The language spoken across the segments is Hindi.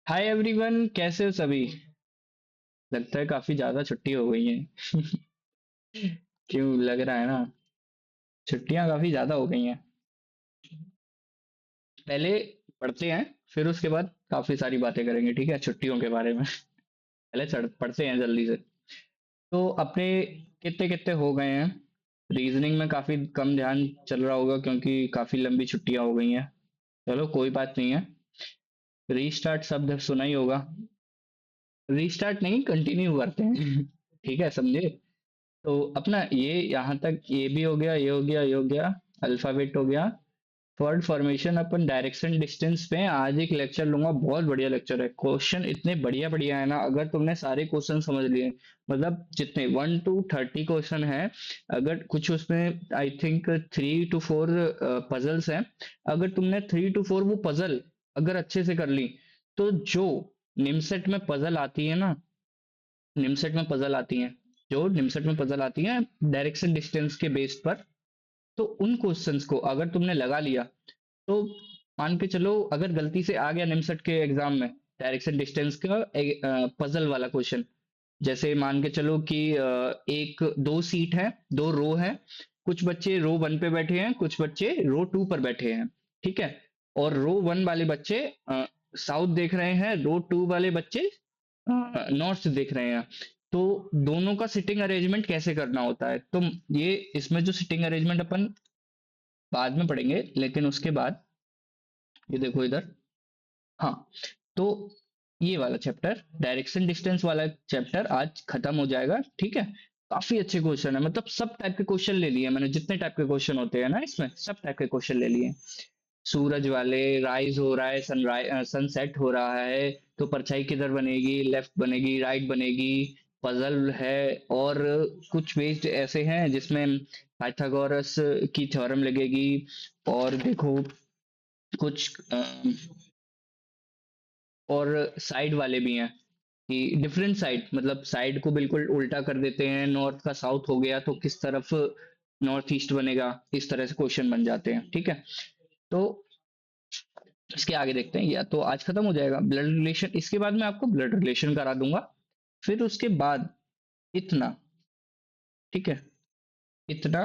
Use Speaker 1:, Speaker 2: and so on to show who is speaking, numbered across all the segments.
Speaker 1: हाय एवरीवन, कैसे हो सभी। लगता है काफी ज्यादा छुट्टी हो गई है। क्यों लग रहा है ना। छुट्टियां काफी ज्यादा हो गई हैं। पहले पढ़ते हैं, फिर उसके बाद काफी सारी बातें करेंगे, ठीक है, छुट्टियों के बारे में। पहले पढ़ते हैं जल्दी से। तो अपने कितने कितने हो गए हैं। रीजनिंग में काफी कम ध्यान चल रहा होगा क्योंकि काफी लंबी छुट्टियां हो गई हैं। चलो कोई बात नहीं है। रीस्टार्ट शब्द सुना ही होगा। रीस्टार्ट नहीं, कंटिन्यू करते हैं। ठीक है, समझे। तो अपना ये यहाँ तक ये भी हो गया, ये हो गया, ये हो गया। अल्फाबेट हो गया। वर्ड फॉर्मेशन अपन डायरेक्शन डिस्टेंस पे हैं। आज एक लेक्चर लूंगा, बहुत बढ़िया लेक्चर है। क्वेश्चन इतने बढ़िया बढ़िया है ना, अगर तुमने सारे क्वेश्चन समझ लिए, मतलब जितने 1 to 30 क्वेश्चन है। अगर कुछ उसमें आई थिंक 3 to 4 पजल्स हैं। अगर तुमने 3 to 4 वो पजल अगर अच्छे से कर ली, तो जो निमसेट में पजल आती है ना, निमसेट में पजल आती हैं, जो निमसेट में पजल आती हैं डायरेक्शन डिस्टेंस के बेस पर, तो उन क्वेश्चंस को अगर तुमने लगा लिया, तो मान के चलो अगर गलती से आ गया निमसेट के एग्जाम में डायरेक्शन डिस्टेंस का पजल वाला क्वेश्चन। जैसे मान के चलो कि एक दो सीट है, दो रो है। कुछ बच्चे रो 1 पे बैठे हैं, कुछ बच्चे रो 2 पर बैठे हैं। ठीक है। और रो 1 वाले बच्चे साउथ देख रहे हैं, रो 2 वाले बच्चे नॉर्थ देख रहे हैं। तो दोनों का सिटिंग अरेंजमेंट कैसे करना होता है, तो ये इसमें जो सिटिंग अरेंजमेंट अपन बाद में पढ़ेंगे, लेकिन उसके बाद ये देखो इधर। हाँ। तो ये वाला चैप्टर, डायरेक्शन डिस्टेंस वाला चैप्टर आज खत्म हो जाएगा, ठीक है। काफी अच्छे क्वेश्चन है, मतलब सब टाइप के क्वेश्चन ले लिए मैंने, जितने टाइप के क्वेश्चन होते हैं ना इसमें, सब टाइप के क्वेश्चन ले लिए। सूरज वाले, राइज हो रहा है, सनराइज सनसेट हो रहा है, तो परछाई किधर बनेगी, लेफ्ट बनेगी, राइट बनेगी। पजल है। और कुछ बेस्ड ऐसे हैं जिसमें पाइथागोरस की थ्योरम लगेगी। और देखो कुछ और साइड वाले भी हैं कि डिफरेंट साइड, मतलब साइड को बिल्कुल उल्टा कर देते हैं, नॉर्थ का साउथ हो गया तो किस तरफ नॉर्थ ईस्ट बनेगा, इस तरह से क्वेश्चन बन जाते हैं, ठीक है। तो इसके आगे देखते हैं, या तो आज खत्म हो जाएगा ब्लड रिलेशन, इसके बाद मैं आपको ब्लड रिलेशन करा दूंगा। फिर उसके बाद इतना, ठीक है, इतना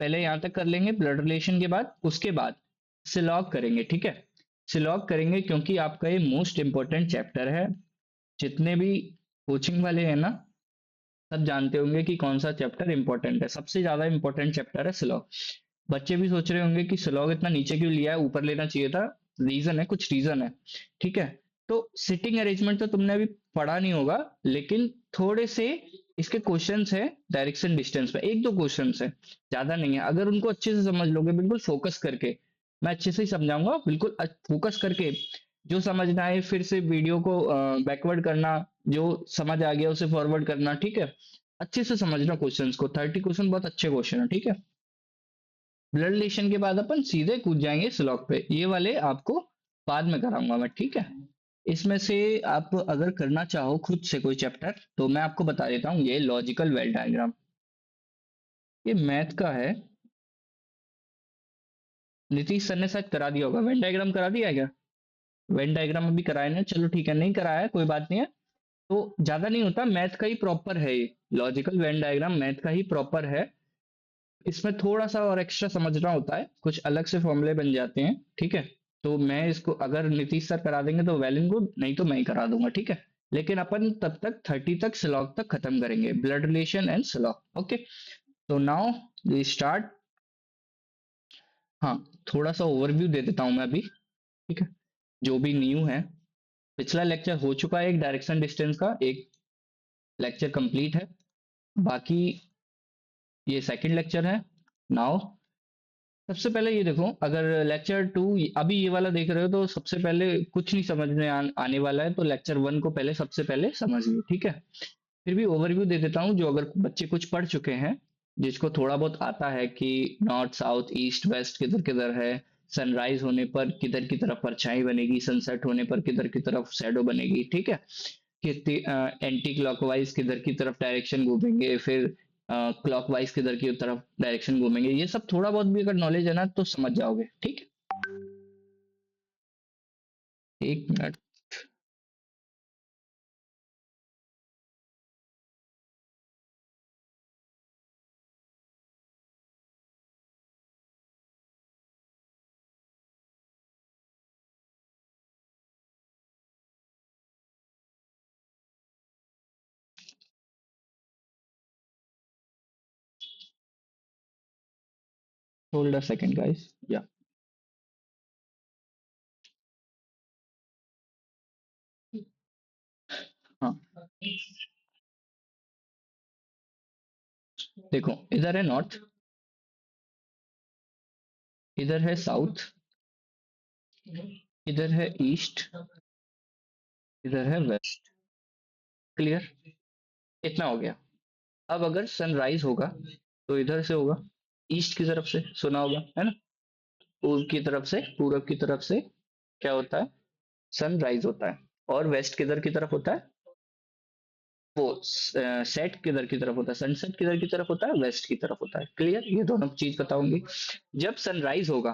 Speaker 1: पहले यहां तक कर लेंगे ब्लड रिलेशन के बाद, उसके बाद सिलॉग करेंगे, ठीक है। सिलॉग करेंगे क्योंकि आपका ये मोस्ट इंपॉर्टेंट चैप्टर है। जितने भी कोचिंग वाले हैं ना, सब जानते होंगे कि कौन सा चैप्टर इंपॉर्टेंट है, सबसे ज्यादा इंपॉर्टेंट चैप्टर है सिलॉग। बच्चे भी सोच रहे होंगे कि सिलॉग इतना नीचे क्यों लिया है, ऊपर लेना चाहिए था। रीजन है, कुछ रीजन है, ठीक है। तो सिटिंग अरेंजमेंट तो तुमने अभी पढ़ा नहीं होगा, लेकिन थोड़े से इसके क्वेश्चंस है डायरेक्शन डिस्टेंस पे, एक दो क्वेश्चंस है, ज्यादा नहीं है। अगर उनको अच्छे से समझ लोगे, बिल्कुल फोकस करके, मैं अच्छे से ही समझाऊंगा, बिल्कुल फोकस करके, जो समझना है फिर से वीडियो को बैकवर्ड करना, जो समझ आ गया उसे फॉरवर्ड करना, ठीक है। अच्छे से समझना क्वेश्चंस को, 30 क्वेश्चन बहुत अच्छे क्वेश्चन है, ठीक है। ब्लड रिलेशन के बाद अपन सीधे कूद जाएंगे स्लॉक पे, ये वाले आपको बाद में कराऊंगा मैं, ठीक है। इसमें से आप अगर करना चाहो खुद से कोई चैप्टर, तो मैं आपको बता देता हूँ, ये लॉजिकल वेल डायग्राम, ये मैथ का है। नीतीश सर ने शायद करा दिया होगा, वेन डायग्राम करा दिया है क्या। वेन डायग्राम अभी कराया ना, चलो ठीक है, नहीं कराया है कोई बात नहीं है। तो ज्यादा नहीं होता, मैथ का ही प्रॉपर है ये। लॉजिकल वेन डायग्राम मैथ का ही प्रॉपर है। इसमें थोड़ा सा और एक्स्ट्रा समझना होता है, कुछ अलग से फॉर्मूले बन जाते हैं, ठीक है। तो मैं इसको अगर नीतीश सर करा देंगे तो वेल एंड गुड, नहीं तो मैं ही करा दूंगा, ठीक है। लेकिन अपन तब तक 30 तक स्लॉग तक खत्म करेंगे, blood relation and slog, okay. तो नाउ वी स्टार्ट। हाँ, थोड़ा सा ओवरव्यू दे देता हूँ मैं अभी, ठीक है, जो भी न्यू है। पिछला लेक्चर हो चुका है, एक डायरेक्शन डिस्टेंस का एक लेक्चर कंप्लीट है। बाकी ये सेकंड लेक्चर है। नाउ सबसे पहले ये देखो, अगर लेक्चर 2 अभी ये वाला देख रहे हो, तो सबसे पहले कुछ नहीं समझ में आने वाला है, तो लेक्चर 1 को पहले सबसे पहले समझ लो, ठीक है। फिर भी ओवरव्यू दे देता हूँ, जो अगर बच्चे कुछ पढ़ चुके हैं, जिसको थोड़ा बहुत आता है कि नॉर्थ साउथ ईस्ट वेस्ट किधर किधर है, सनराइज होने पर किधर की तरफ परछाई बनेगी, सनसेट होने पर किधर की तरफ शैडो बनेगी, ठीक है। कि एंटी क्लॉकवाइज किधर की तरफ डायरेक्शन घूमेंगे, फिर क्लॉकवाइज किधर की तरफ डायरेक्शन घूमेंगे, ये सब थोड़ा बहुत भी अगर नॉलेज है ना, तो समझ जाओगे, ठीक है। एक minute. Hold a second guys, या हाँ। देखो, इधर है नॉर्थ, इधर है साउथ, इधर है ईस्ट, इधर है वेस्ट। क्लियर? इतना हो गया। अब अगर सनराइज होगा तो इधर से होगा, ईस्ट की तरफ से, सुना होगा है ना? पूर्व की तरफ से, पूरब की तरफ से क्या होता है? सनराइज होता है। और वेस्ट किधर की तरफ होता है? वो सेट किधर की तरफ होता है? सनसेट किधर की तरफ होता है? वेस्ट की तरफ होता है। क्लियर? ये दोनों चीज बताऊंगी। जब सनराइज होगा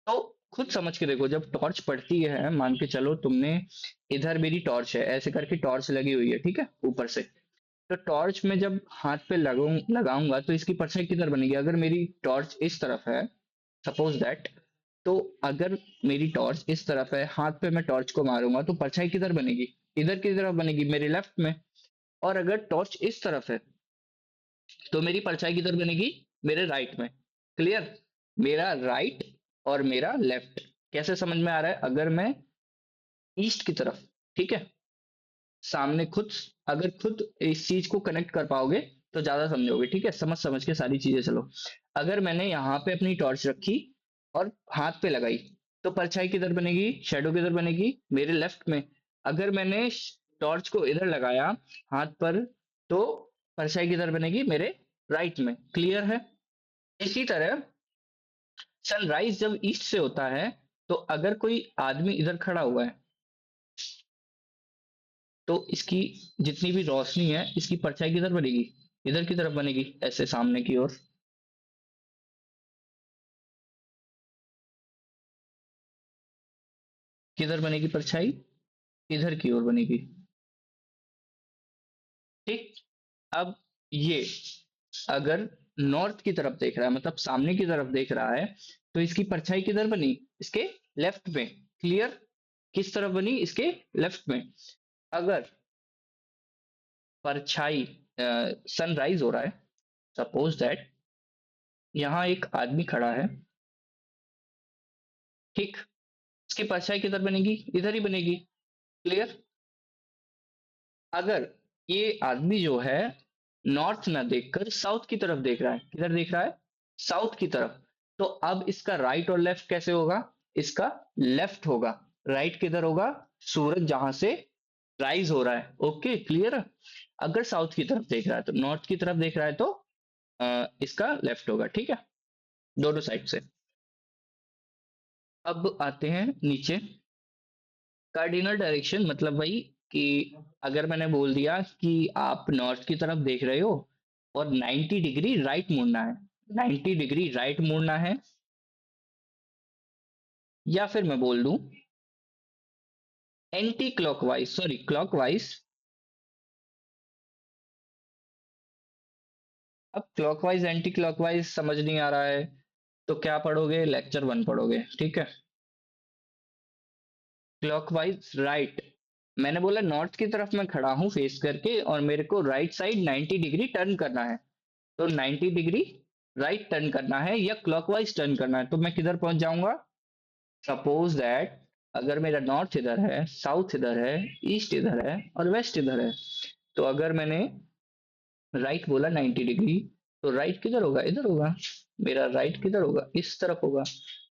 Speaker 1: तो खुद समझ के देखो, जब टॉर्च पड़ती है, मान के चलो तुमने, इधर मेरी टॉर्च है, ऐसे करके टॉर्च लगी हुई है, ठीक है, ऊपर से। तो टॉर्च में जब हाथ पे लगाऊंगा तो इसकी परछाई किधर बनेगी? अगर मेरी टॉर्च इस तरफ है, सपोज दैट, तो अगर मेरी टॉर्च इस तरफ है, हाथ पे मैं टॉर्च को मारूंगा तो परछाई किधर बनेगी? इधर की तरफ बनेगी, मेरे लेफ्ट में। और अगर टॉर्च इस तरफ है तो मेरी परछाई किधर बनेगी? मेरे राइट में। क्लियर? मेरा राइट और मेरा लेफ्ट कैसे समझ में आ रहा है? अगर मैं ईस्ट की तरफ, ठीक है, सामने खुद, अगर खुद इस चीज को कनेक्ट कर पाओगे तो ज्यादा समझोगे, ठीक है, समझ समझ के सारी चीजें चलो। अगर मैंने यहाँ पे अपनी टॉर्च रखी और हाथ पे लगाई तो परछाई किधर बनेगी? शेडो किधर बनेगी? मेरे लेफ्ट में। अगर मैंने टॉर्च को इधर लगाया, हाथ पर, तो परछाई किधर बनेगी? मेरे राइट में। क्लियर है? इसी तरह सनराइज जब ईस्ट से होता है तो अगर कोई आदमी इधर खड़ा हुआ है तो इसकी जितनी भी रोशनी है, इसकी परछाई किधर बनेगी? इधर की तरफ बनेगी, ऐसे सामने की ओर। किधर बनेगी परछाई? इधर की ओर बनेगी। ठीक। अब ये अगर नॉर्थ की तरफ देख रहा है, मतलब सामने की तरफ देख रहा है, तो इसकी परछाई किधर बनी? इसके लेफ्ट में। क्लियर? किस तरफ बनी? इसके लेफ्ट में। अगर परछाई, सनराइज हो रहा है, सपोज दैट यहाँ एक आदमी खड़ा है, ठीक, इसकी परछाई किधर बनेगी? इधर ही बनेगी। क्लियर? अगर ये आदमी जो है नॉर्थ ना देखकर साउथ की तरफ देख रहा है, किधर देख रहा है? साउथ की तरफ। तो अब इसका राइट और लेफ्ट कैसे होगा? इसका लेफ्ट होगा। राइट किधर होगा? सूरज जहां से राइज हो रहा है। Okay, clear? अगर साउथ की तरफ देख रहा है तो, नॉर्थ की तरफ देख रहा है तो इसका लेफ्ट होगा। ठीक है, दोनों साइड से। अब आते हैं नीचे। कार्डिनल डायरेक्शन मतलब वही कि अगर मैंने बोल दिया कि आप नॉर्थ की तरफ देख रहे हो और 90 डिग्री राइट मुड़ना है, 90 डिग्री राइट मुड़ना है, या फिर मैं बोल दूं एंटी क्लॉकवाइज, सॉरी क्लॉकवाइज। अब क्लॉकवाइज एंटी क्लॉकवाइज समझ नहीं आ रहा है तो क्या पढ़ोगे? लेक्चर 1 पढ़ोगे, ठीक है। क्लॉकवाइज राइट, मैंने बोला नॉर्थ की तरफ मैं खड़ा हूं फेस करके और मेरे को राइट साइड 90 डिग्री टर्न करना है, तो 90 डिग्री राइट टर्न करना है या क्लॉकवाइज टर्न करना है, तो मैं किधर पहुंच जाऊंगा? सपोज दैट अगर मेरा नॉर्थ इधर है, साउथ इधर है, ईस्ट इधर है और वेस्ट इधर है, तो अगर मैंने राइट बोला 90 डिग्री, तो राइट किधर होगा? इधर होगा। मेरा राइट किधर होगा? इस तरफ होगा।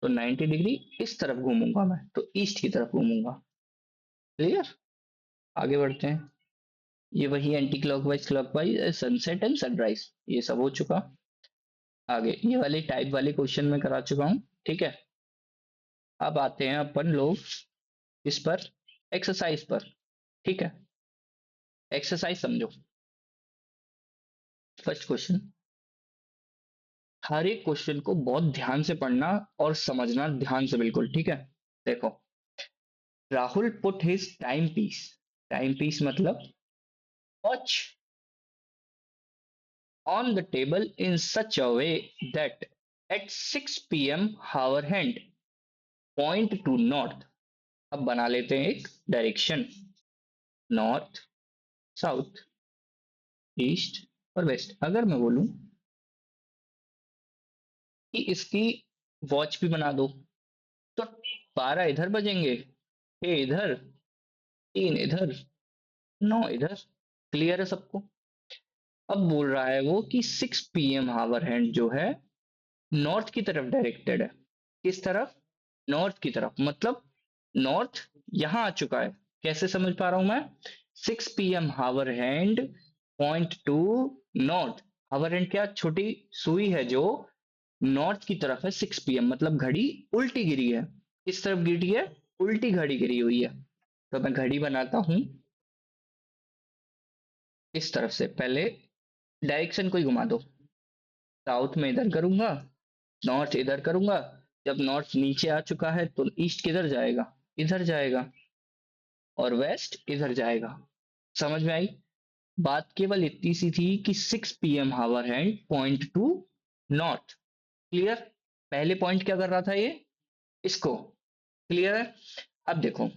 Speaker 1: तो 90 डिग्री इस तरफ घूमूंगा मैं, तो ईस्ट की तरफ घूमूंगा। क्लियर? आगे बढ़ते हैं। ये वही anti clockwise clockwise sunset and sunrise, ये सब हो चुका। आगे ये वाले टाइप वाले क्वेश्चन में करा चुका हूँ, ठीक है। अब आते हैं अपन लोग इस पर, एक्सरसाइज पर, ठीक है। एक्सरसाइज समझो। फर्स्ट क्वेश्चन, हर एक क्वेश्चन को बहुत ध्यान से पढ़ना और समझना, ध्यान से बिल्कुल, ठीक है। देखो, Rahul put his time piece मतलब watch on the table in such a way that at 6 p.m. our hand point to north. अब बना लेते हैं एक डायरेक्शन, नॉर्थ, साउथ, ईस्ट और वेस्ट। अगर मैं बोलूं कि इसकी वॉच भी बना दो, तो 12 इधर बजेंगे, 6 इधर, 3 इधर, 9 इधर। क्लियर है सबको? अब बोल रहा है वो कि 6 p.m. आवर हैंड जो है नॉर्थ की तरफ डायरेक्टेड है। किस तरफ? नॉर्थ की तरफ, मतलब नॉर्थ यहां आ चुका है। कैसे समझ पा रहा हूं मैं? 6 p.m. Hour hand point to north. Hour hand क्या? छोटी सुई है जो नॉर्थ की तरफ है। 6 p.m. मतलब घड़ी उल्टी गिरी है। किस तरफ गिरी है? उल्टी घड़ी गिरी हुई है। तो मैं घड़ी बनाता हूं इस तरफ से। पहले डायरेक्शन को ही घुमा दो। साउथ में इधर करूंगा, नॉर्थ इधर करूंगा। जब नॉर्थ नीचे आ चुका है तो ईस्ट किधर जाएगा? इधर जाएगा। और वेस्ट इधर जाएगा। समझ में आई? बात केवल इतनी सी थी कि 6 p.m. Hour hand point to north. Clear? पहले पॉइंट क्या कर रहा था ये? इसको। क्लियर है? अब देखो,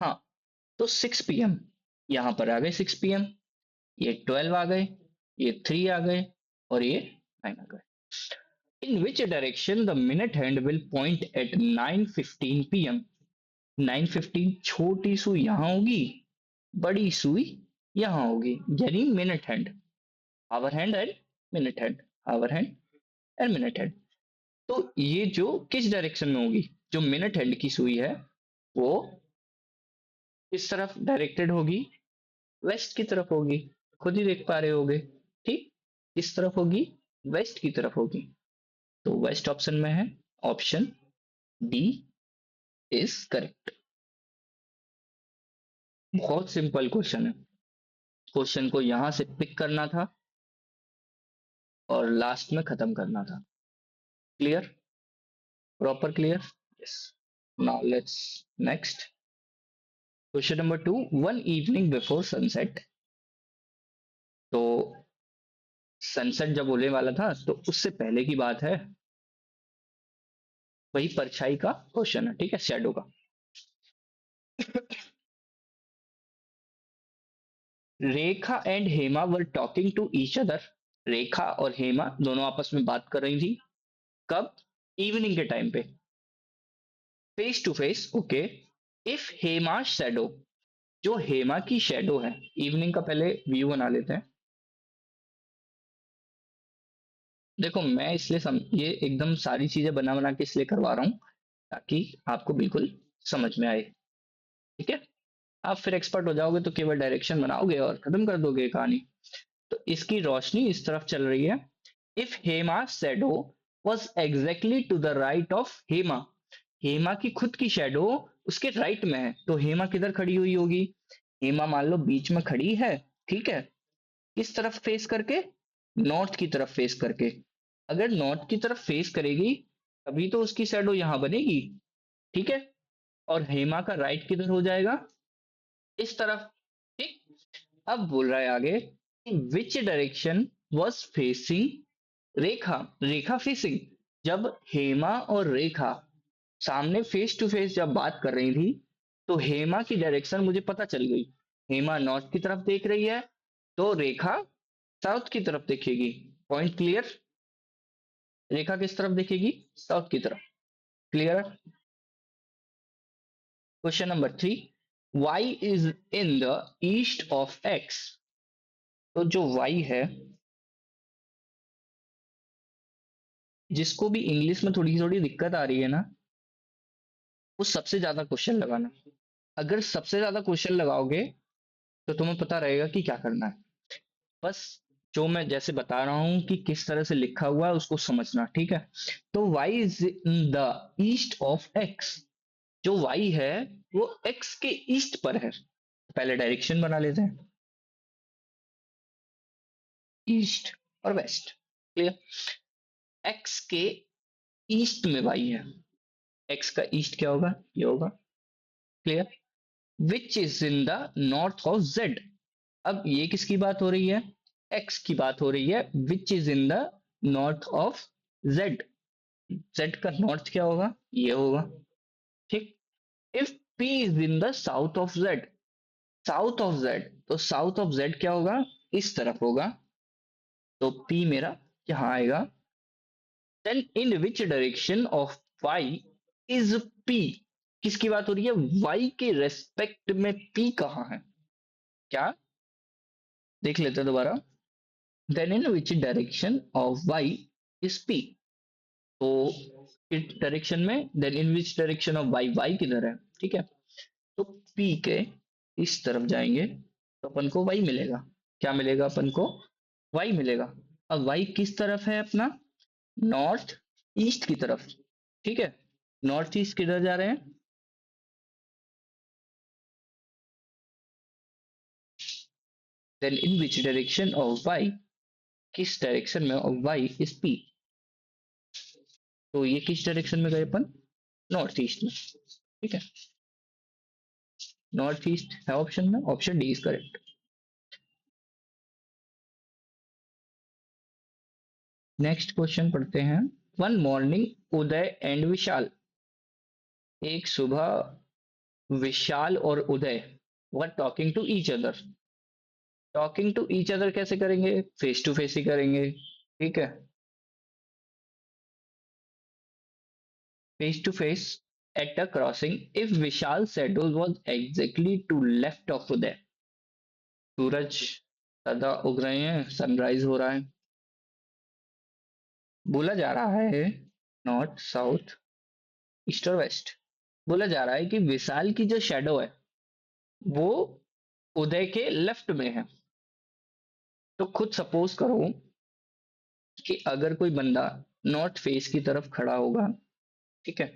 Speaker 1: हाँ, तो 6 p.m. यहां पर आ गए 6 p.m., ये 12 आ गए, ये 3 आ गए और ये 9 आ गए। In which direction the minute hand will point at 9:15 p.m.? 9:15 छोटी सुई यहां होगी, बड़ी सुई यहां होगी, यानी minute hand, hour hand and minute hand, hour hand and minute hand. तो ये जो किस डायरेक्शन में होगी? जो मिनट हैंड की सुई है वो किस तरफ डायरेक्टेड होगी? वेस्ट की तरफ होगी। खुद ही देख पा रहे होगे। ठीक, किस तरफ होगी? वेस्ट की तरफ होगी। तो वेस्ट ऑप्शन में है। Option D is correct. बहुत सिंपल क्वेश्चन है। क्वेश्चन को यहां से पिक करना था और लास्ट में खत्म करना था। Clear? Proper clear? Yes. Now let's next question number 2। One evening before sunset. तो सनसेट जब होने वाला था तो उससे पहले की बात है। वही परछाई का क्वेश्चन है, ठीक है, शैडो का। Rekha and Hema were talking to each other. Rekha और हेमा दोनों आपस में बात कर रही थी। कब? इवनिंग के टाइम पे, face to face. Okay. If Hema shadow, जो हेमा की शैडो है, इवनिंग का पहले व्यू बना लेते हैं। देखो मैं इसलिए ये एकदम सारी चीजें बना बना के इसलिए करवा रहा हूँ ताकि आपको बिल्कुल समझ में आए। ठीक है? आप फिर एक्सपर्ट हो जाओगे तो केवल डायरेक्शन बनाओगे और खत्म कर दोगे कहानी। तो इसकी रोशनी इस तरफ चल रही है। If Hema shadow was exactly to the right of Hema. Hema की खुद की शैडो उसके राइट में है, तो हेमा किधर खड़ी हुई होगी? हेमा मान लो बीच में खड़ी है। ठीक है? किस तरफ फेस करके? नॉर्थ की तरफ फेस करके। अगर नॉर्थ की तरफ फेस करेगी तभी तो उसकी शैडो यहां बनेगी। ठीक है? और हेमा का राइट किधर हो जाएगा? इस तरफ। ठीक। अब बोल रहा है आगे, which direction was facing Rekha. Rekha facing, जब हेमा और रेखा सामने फेस टू फेस जब बात कर रही थी तो हेमा की डायरेक्शन मुझे पता चल गई। हेमा नॉर्थ की तरफ देख रही है तो रेखा साउथ की तरफ देखेगी। Point clear? रेखा किस तरफ देखेगी? साउथ की तरफ। Clear? Question number 3। Y is in the east of X. तो जो वाई है, जिसको भी इंग्लिश में थोड़ी थोड़ी दिक्कत आ रही है ना, वो सबसे ज्यादा क्वेश्चन लगाना। अगर सबसे ज्यादा क्वेश्चन लगाओगे तो तुम्हें पता रहेगा कि क्या करना है। बस जो मैं जैसे बता रहा हूं कि किस तरह से लिखा हुआ है उसको समझना। ठीक है? तो y is in the east of x। जो y है वो x के ईस्ट पर है। पहले डायरेक्शन बना लेते हैं, ईस्ट और वेस्ट। क्लियर? x के ईस्ट में y है। एक्स का ईस्ट क्या होगा, ये होगा। Clear. Which is in the north of Z. अब ये किसकी बात हो रही है, एक्स की बात हो रही है। Which is in the north of Z, Z का नॉर्थ क्या होगा, ये होगा। ठीक। If P is in the south of Z, south of Z, तो साउथ ऑफ जेड क्या होगा, इस तरफ होगा। तो पी मेरा यहाँ आएगा। Then in which direction of Y is P, किसकी बात हो रही है, वाई के रेस्पेक्ट में पी कहाँ है, क्या, देख लेते हैं दोबारा। Then in which direction of Y is P, तो इस डायरेक्शन में, then in which direction of Y, Y किधर है, ठीक है। तो पी के इस तरफ जाएंगे तो अपन को वाई मिलेगा। क्या मिलेगा अपन को, वाई मिलेगा। अब वाई किस तरफ है अपना, नॉर्थ ईस्ट की तरफ। ठीक है, नॉर्थ ईस्ट किधर जा रहे हैं, then in which direction of Y, किस डायरेक्शन में ऑफ वाई इज पी, तो ये किस डायरेक्शन में गए अपन, नॉर्थ ईस्ट में। ठीक है, नॉर्थ ईस्ट है ऑप्शन में, option D is correct. Next question पढ़ते हैं। One morning Uday and Vishal, एक सुबह विशाल और Uday were talking to each other. Talking to each other कैसे करेंगे, फेस टू फेस ही करेंगे। ठीक है, face to face at a crossing if Vishal shadow was exactly to left of Uday। सूरज सदा उग रहे हैं, सनराइज हो रहा है। बोला जा रहा है नॉर्थ साउथ ईस्ट और वेस्ट, बोला जा रहा है कि विशाल की जो शेडो है वो उदय के लेफ्ट में है। तो खुद सपोज करो कि अगर कोई बंदा नॉर्थ फेस की तरफ खड़ा होगा, ठीक है,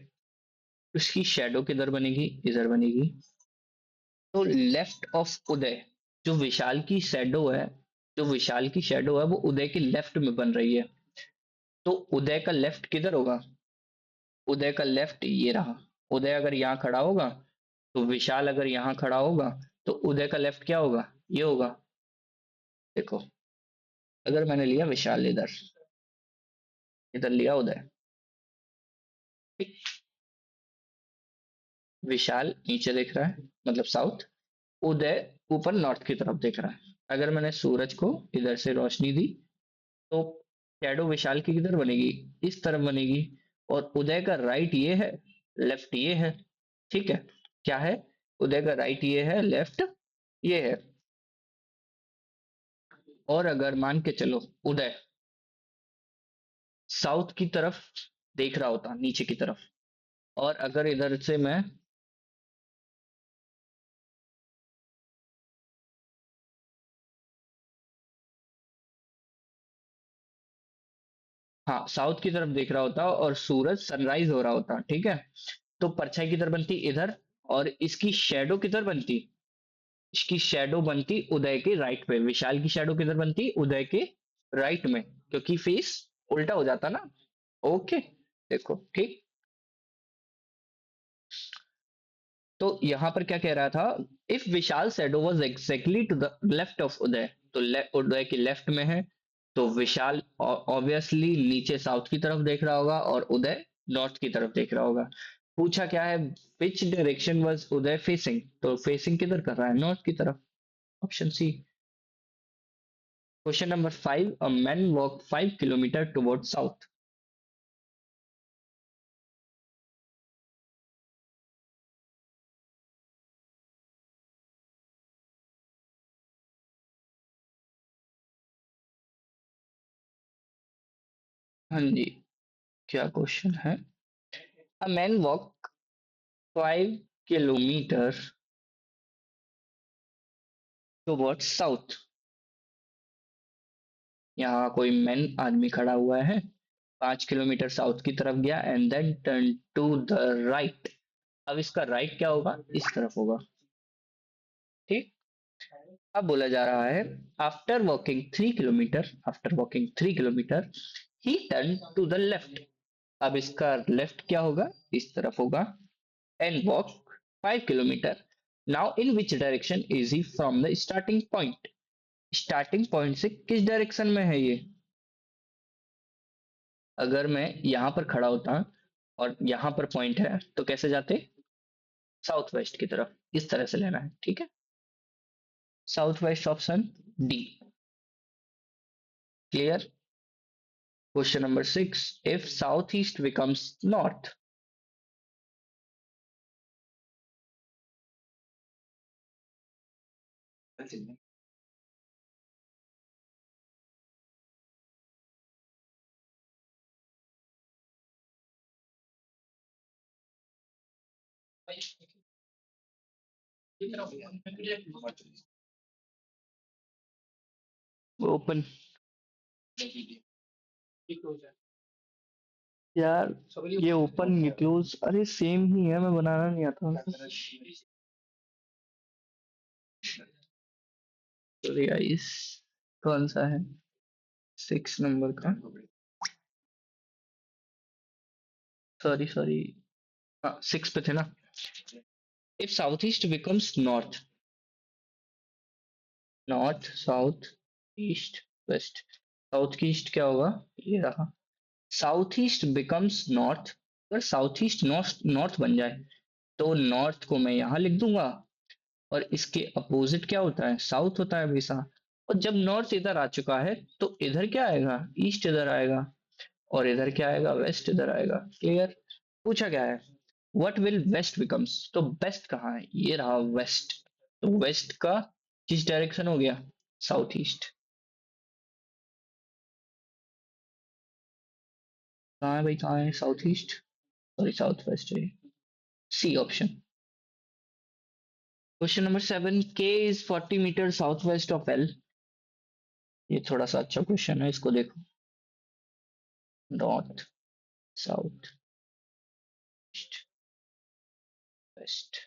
Speaker 1: उसकी शेडो किधर बनेगी, इधर बनेगी। तो लेफ्ट ऑफ उदय, जो विशाल की शेडो है, जो विशाल की शेडो है वो उदय के लेफ्ट में बन रही है। तो उदय का लेफ्ट किधर होगा, उदय का लेफ्ट ये रहा। उदय अगर यहाँ खड़ा होगा तो विशाल अगर यहाँ खड़ा होगा तो उदय का लेफ्ट क्या होगा, ये होगा। देखो, अगर मैंने लिया विशाल इधर, इधर लिया उदय, ठीक? विशाल नीचे देख रहा है मतलब साउथ, उदय ऊपर नॉर्थ की तरफ देख रहा है। अगर मैंने सूरज को इधर से रोशनी दी तो शैडो विशाल की किधर बनेगी, इस तरफ बनेगी। और उदय का राइट ये है, लेफ्ट ये है। ठीक है, क्या है, उदय का राइट ये है, लेफ्ट ये है। और अगर मान के चलो उदय साउथ की तरफ देख रहा होता, नीचे की तरफ, और अगर इधर से मैं, हाँ साउथ की तरफ देख रहा होता और सूरज सनराइज हो रहा होता, ठीक है, तो परछाई किधर बनती, इधर। और इसकी शेडो किधर बनती, इसकी शेडो बनती उदय के राइट पे। विशाल की शेडो किधर बनती, उदय के राइट में, क्योंकि फेस उल्टा हो जाता ना। ओके, देखो ठीक। तो यहां पर क्या कह रहा था, if Vishal shadow was exactly to the left of Uday, तो उदय के लेफ्ट में है, तो विशाल ऑब्वियसली नीचे साउथ की तरफ देख रहा होगा और उदय नॉर्थ की तरफ देख रहा होगा। पूछा क्या है, which direction was Uday facing, तो फेसिंग किधर कर रहा है, नॉर्थ की तरफ। Option C. Question number 5, a man walk 5 kilometre toward south. हाँ जी, क्या क्वेश्चन है, a man walk 5 kilometre toward south. यहाँ कोई मैन आदमी खड़ा हुआ है, 5 किलोमीटर साउथ की तरफ गया and then turn to the right. अब इसका राइट क्या होगा, इस तरफ होगा। ठीक। अब बोला जा रहा है, after walking 3 kilometre he turn to the left. अब इसका लेफ्ट क्या होगा, इस तरफ होगा। And walk 5 kilometre. Now in which direction is he from the starting point. Starting point से किस डायरेक्शन में है ये। अगर मैं यहाँ पर खड़ा होता और यहाँ पर पॉइंट है तो कैसे जाते, साउथ वेस्ट की तरफ, इस तरह से लेना है, ठीक है। South west, option D. Clear. Question number 6, if south east becomes north. Open. यार ये ओपन ये क्लोज, अरे सेम ही है, मैं बनाना नहीं आता हमको। सॉरी गाइस, कौन सा है 6 नंबर का, सॉरी सॉरी, हाँ 6 पे थे ना। If south east becomes north, north south east waste, south की ईस्ट क्या होगा, ये रहा। साउथ ईस्ट बिकम्स नॉर्थ, अगर साउथ ईस्ट नॉर्थ नॉर्थ बन जाए तो नॉर्थ को मैं यहाँ लिख दूंगा, और इसके अपोजिट क्या होता है, साउथ होता है हमेशा। और जब नॉर्थ इधर आ चुका है तो इधर क्या आएगा, ईस्ट इधर आएगा, और इधर क्या आएगा, वेस्ट इधर आएगा। क्लियर। पूछा क्या है, व्हाट विल वेस्ट बिकम्स, तो बेस्ट कहाँ है, ये रहा वेस्ट। तो वेस्ट का किस डायरेक्शन हो गया, साउथ ईस्ट। कहाँ है भाई, कहाँ है south east, sorry south west है। C option. Question number 7, K is 40 metre south west of L. ये थोड़ा सा अच्छा क्वेश्चन है, इसको देखो। नॉर्थ साउथ ईस्ट वेस्ट,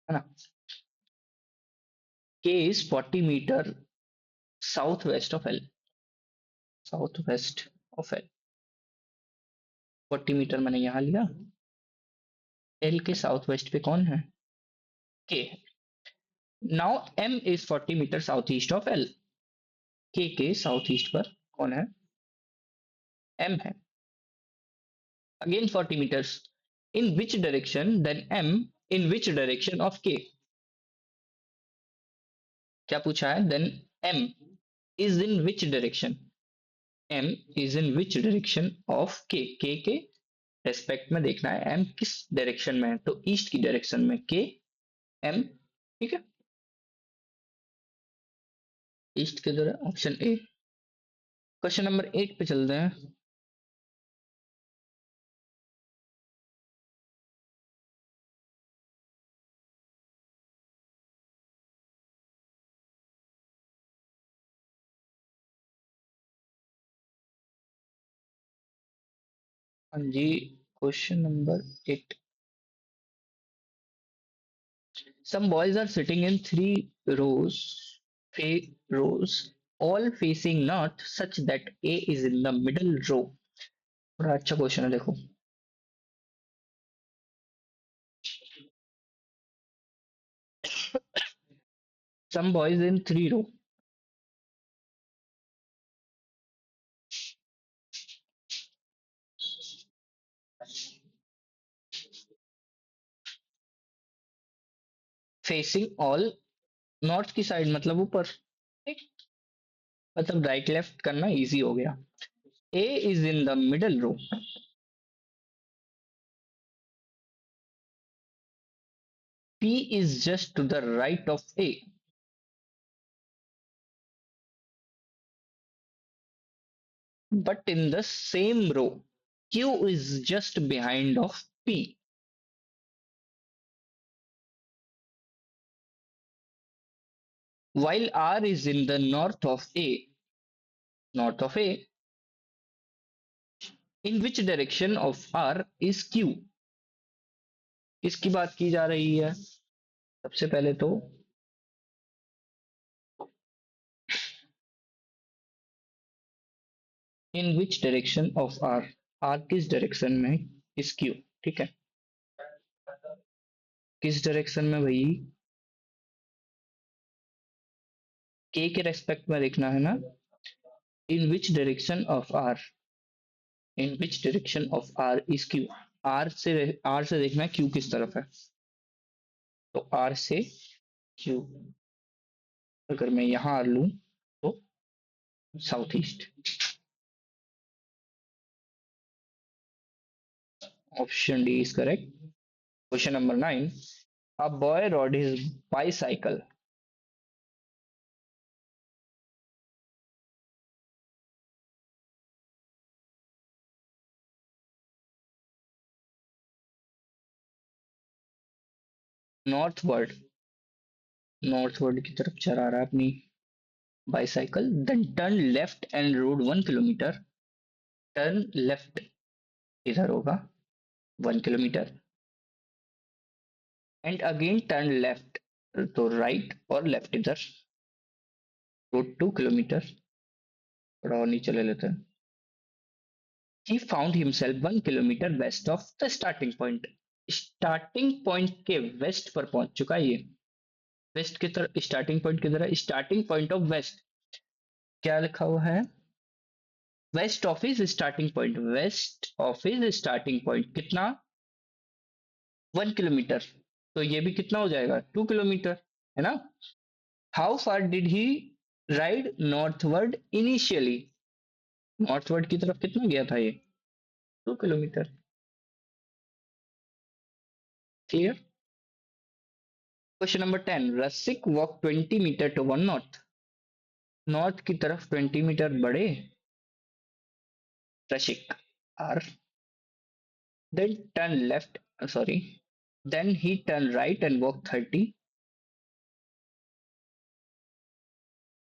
Speaker 1: है ना। K is 40 metre south west of L, south west of L. 40 metre मैंने यहाँ लिया, एल के साउथ वेस्ट पे कौन है, K. Now M is 40 metre south east of L, K south east पर कौन है, एम है। Again 40 metres, in which direction then M, in which direction of K. क्या पूछा है, then M is in which direction, M is in which direction of K respect में देखना है एम किस डायरेक्शन में है, तो ईस्ट की डायरेक्शन में के, एम, ठीक है। ईस्ट किधर है, ऑप्शन ए। क्वेश्चन नंबर 8 पे चलते हैं। हाँ जी, question number 8। Some boys are sitting in 3 rows, all facing north, such that A is in the middle row. बड़ा अच्छा क्वेश्चन है, देखो। Some boys in 3 row facing all north की साइड, मतलब ऊपर, ठीक? मतलब राइट लेफ्ट करना इजी हो गया। A is in the middle row, P is just to the right of A, but in the same row, Q is just behind of P. While R is in the north of A, in which direction of R is Q? किसकी बात की जा रही है, सबसे पहले तो in which direction of R? R किस डायरेक्शन में इस क्यू, ठीक है, किस डायरेक्शन में भाई, के रेस्पेक्ट में देखना है ना, in which direction of R, in which direction of R is Q, R से देखना है क्यू किस तरफ है, तो आर से क्यू, अगर मैं यहां आर लूं तो south east, option D is correct. Question number 9, a boy rode his bicycle northward, northward की तरफ चला रहा है अपनी bicycle, then turn left and rode 1 kilometre, turn left इधर होगा 1 kilometre, and again turn left, तो राइट और लेफ्ट इधर, रोड 2 किलोमीटर, थोड़ा और नीचे ले लेते हैं। He found himself 1 kilometre west of the starting point, starting point के वेस्ट पर पहुंच चुका है ये, वेस्ट की तरफ, स्टार्टिंग पॉइंट किधर है, स्टार्टिंग पॉइंट ऑफ वेस्ट, क्या लिखा हुआ है, west of is starting point, west of is starting point कितना, 1 किलोमीटर, तो ये भी कितना हो जाएगा 2 किलोमीटर, है ना। How far did he ride northward initially, northward की तरफ कितना गया था ये, 2 किलोमीटर, clear. Question number 10, Rasik walk 20 metre to one north, north की तरफ 20 मीटर बढ़े Rasik, R, then turn left, sorry, then he turn right and walk 30,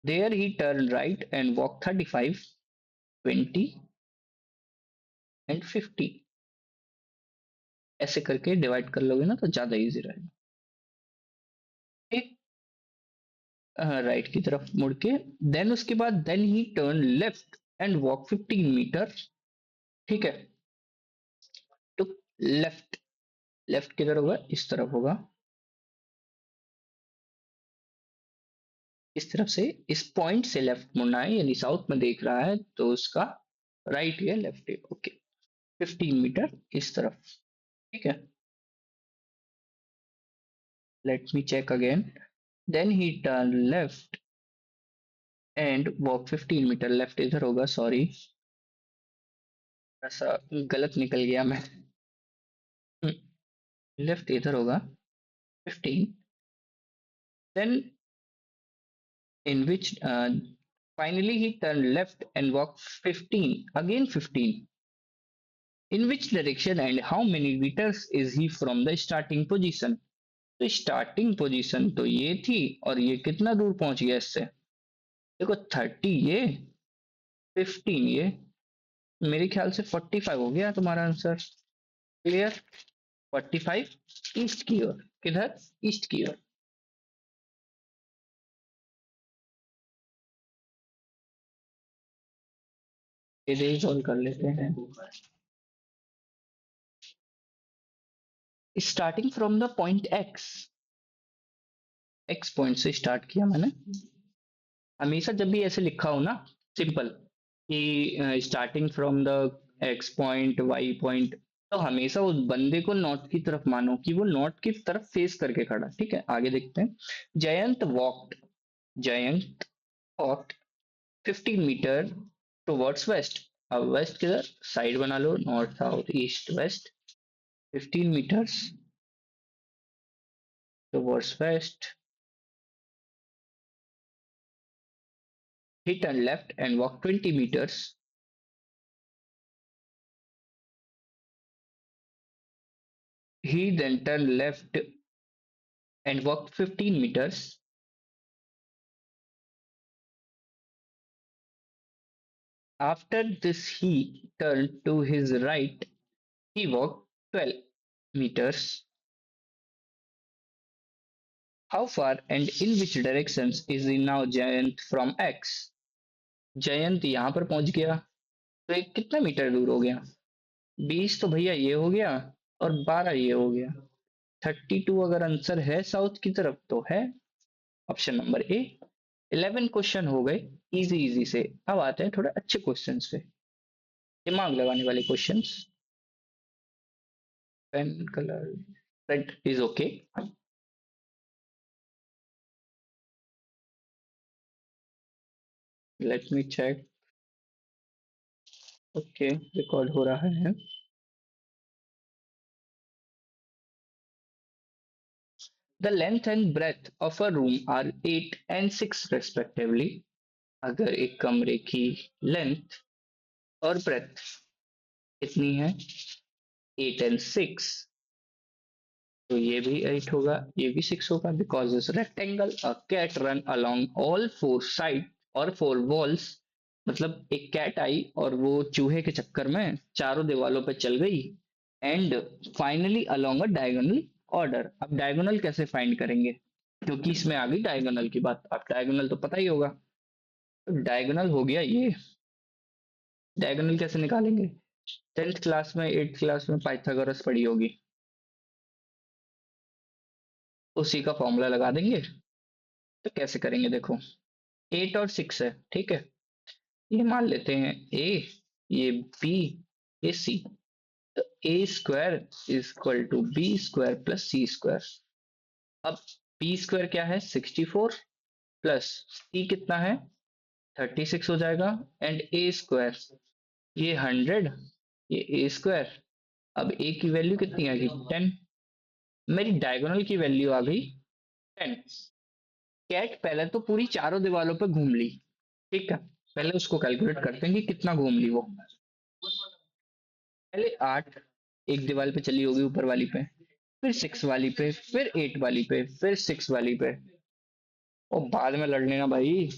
Speaker 1: there he turned right and walked 35, 20 and 50, ऐसे करके डिवाइड कर लोगे ना तो ज्यादा इजी रहेगा, एक राइट की तरफ मुड़ के, देन उसके बाद then he turn left and walk 15 metre, ठीक है, तो लेफ्ट, लेफ्ट किधर होगा, इस तरफ होगा, इस तरफ से, इस पॉइंट से लेफ्ट मुड़ना है, यानी साउथ में देख रहा है तो उसका राइट या लेफ्ट है, ओके, 15 मीटर इस तरफ, ठीक है, let me check again, then he turn left and walk 15 metre, left इधर होगा, सॉरी ऐसा गलत निकल गया मैं, लेफ्ट इधर होगा 15, then in which finally he turned left and walked 15, again 15, in which direction and how many meters is he from the starting position, तो स्टार्टिंग पोजीशन तो ये थी और ये कितना दूर पहुंच गया इससे, देखो 30 ये, 15 ये, मेरे ख्याल से 45 हो गया तुम्हारा आंसर, क्लियर, 45 ईस्ट की ओर, किधर, ईस्ट की ओर। ये सॉल्व कर लेते हैं, starting from the point x, x point से स्टार्ट किया मैंने, हमेशा जब भी ऐसे लिखा हो ना, सिंपल, कि starting from the X point Y point, तो हमेशा उस बंदे को नॉर्थ की तरफ मानो कि वो नॉर्थ की तरफ फेस करके खड़ा, ठीक है, आगे देखते हैं, Jayant walked, Jayant walked 15 metre towards west, अब वेस्ट किधर, साइड बना लो, north south east west, 15 metres towards west, he turned left and walked 20 meters. He then turned left and walked 15 meters. After this, he turned to his right. He walked 12 meters. How far and in which directions is he now Jayant from X? Jayant यहां पर पहुंच गया, तो एक कितना मीटर दूर हो गया, 20 तो भैया ये हो गया और 12 ये हो गया। 32 अगर आंसर है साउथ की तरफ तो है ऑप्शन नंबर ए। 11 क्वेश्चन हो गए इजी इजी से। अब आते हैं थोड़े अच्छे क्वेश्चंस पे, दिमाग लगाने वाले questions. Pen colour red is okay. Let me check. Okay, record हो रहा है। The length and breadth of a room are 8 and 6 respectively. अगर एक कमरे की लेंथ और ब्रेथ कितनी है, 8 एंड 6, तो ये भी 8 होगा, ये भी 6 होगा। बिकॉज इस rectangle a cat run along all four side और फोर वॉल्स। मतलब एक कैट आई और वो चूहे के चक्कर में चारों दीवारों पे चल गई and finally along a diagonal order. अब डायगोनल कैसे फाइंड करेंगे, क्योंकि इसमें आ गई डायगोनल की बात। अब डायगोनल तो पता ही होगा, तो डायगोनल हो गया ये। डायगोनल कैसे निकालेंगे, 10th क्लास में 8th क्लास में पाइथागोरस पढ़ी होगी, उसी का फॉर्मूला लगा देंगे। तो कैसे करेंगे देखो, 8 और 6 है, ठीक है। ये मान लेते हैं ए, ये बी, ये सी। तो A square is equal to B square plus C square. अब बी स्क्वायर क्या है, 64, प्लस सी कितना है, 36 हो जाएगा। एंड ए स्क्वायर ये 100, ये ए स्क्वायर। अब ए की वैल्यू कितनी आ गई, 10। मेरी डायगोनल की वैल्यू आ गई 10। कैट पहले तो पूरी चारों दीवारों पे घूम ली, ठीक है। पहले उसको कैलकुलेट करते हैं कि कितना घूम ली वो। पहले 8 एक दीवार पे चली होगी ऊपर वाली पे, फिर 6 वाली पे, फिर 8 वाली पे, फिर 6 वाली पे। और बाद में लड़ लेना भाई।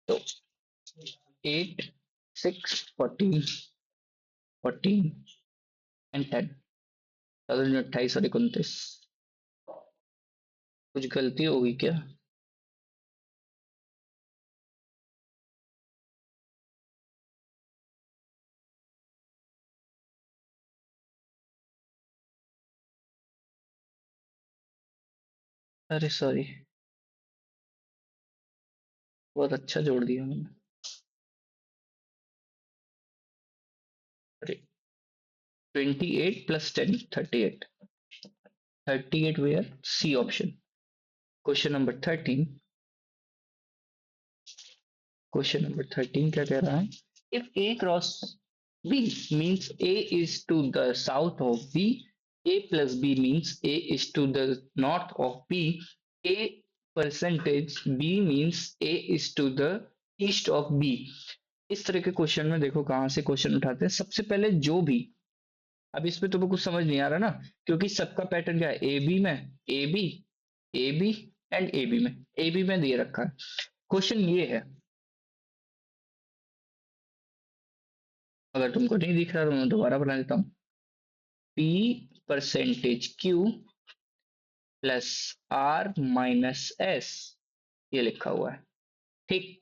Speaker 1: तो 8, 6, 14, 14 एंड 10, 28 और 29। कुछ गलती होगी क्या? अरे सॉरी, बहुत अच्छा जोड़ दिया मैंने। अरे 28 plus 10, 38। 38 where, C option. Question number 13। Question number 13 क्या कह रहा है, if A cross B means A is to the south of B, A plus B means A is to the north of B, A percentage B means A is to the east of B. इस तरह के क्वेश्चन में देखो कहाँ से क्वेश्चन उठाते हैं। सबसे पहले जो भी, अब इसमें तुम्हें कुछ समझ नहीं आ रहा ना, क्योंकि सबका पैटर्न क्या है, ए बी में, A B, A B and A B में, ए बी में दिए रखा है। क्वेश्चन ये है, अगर तुमको नहीं दिख रहा तो मैं दोबारा बना देता हूँ। P percentage Q plus R minus S, ये लिखा हुआ है, ठीक।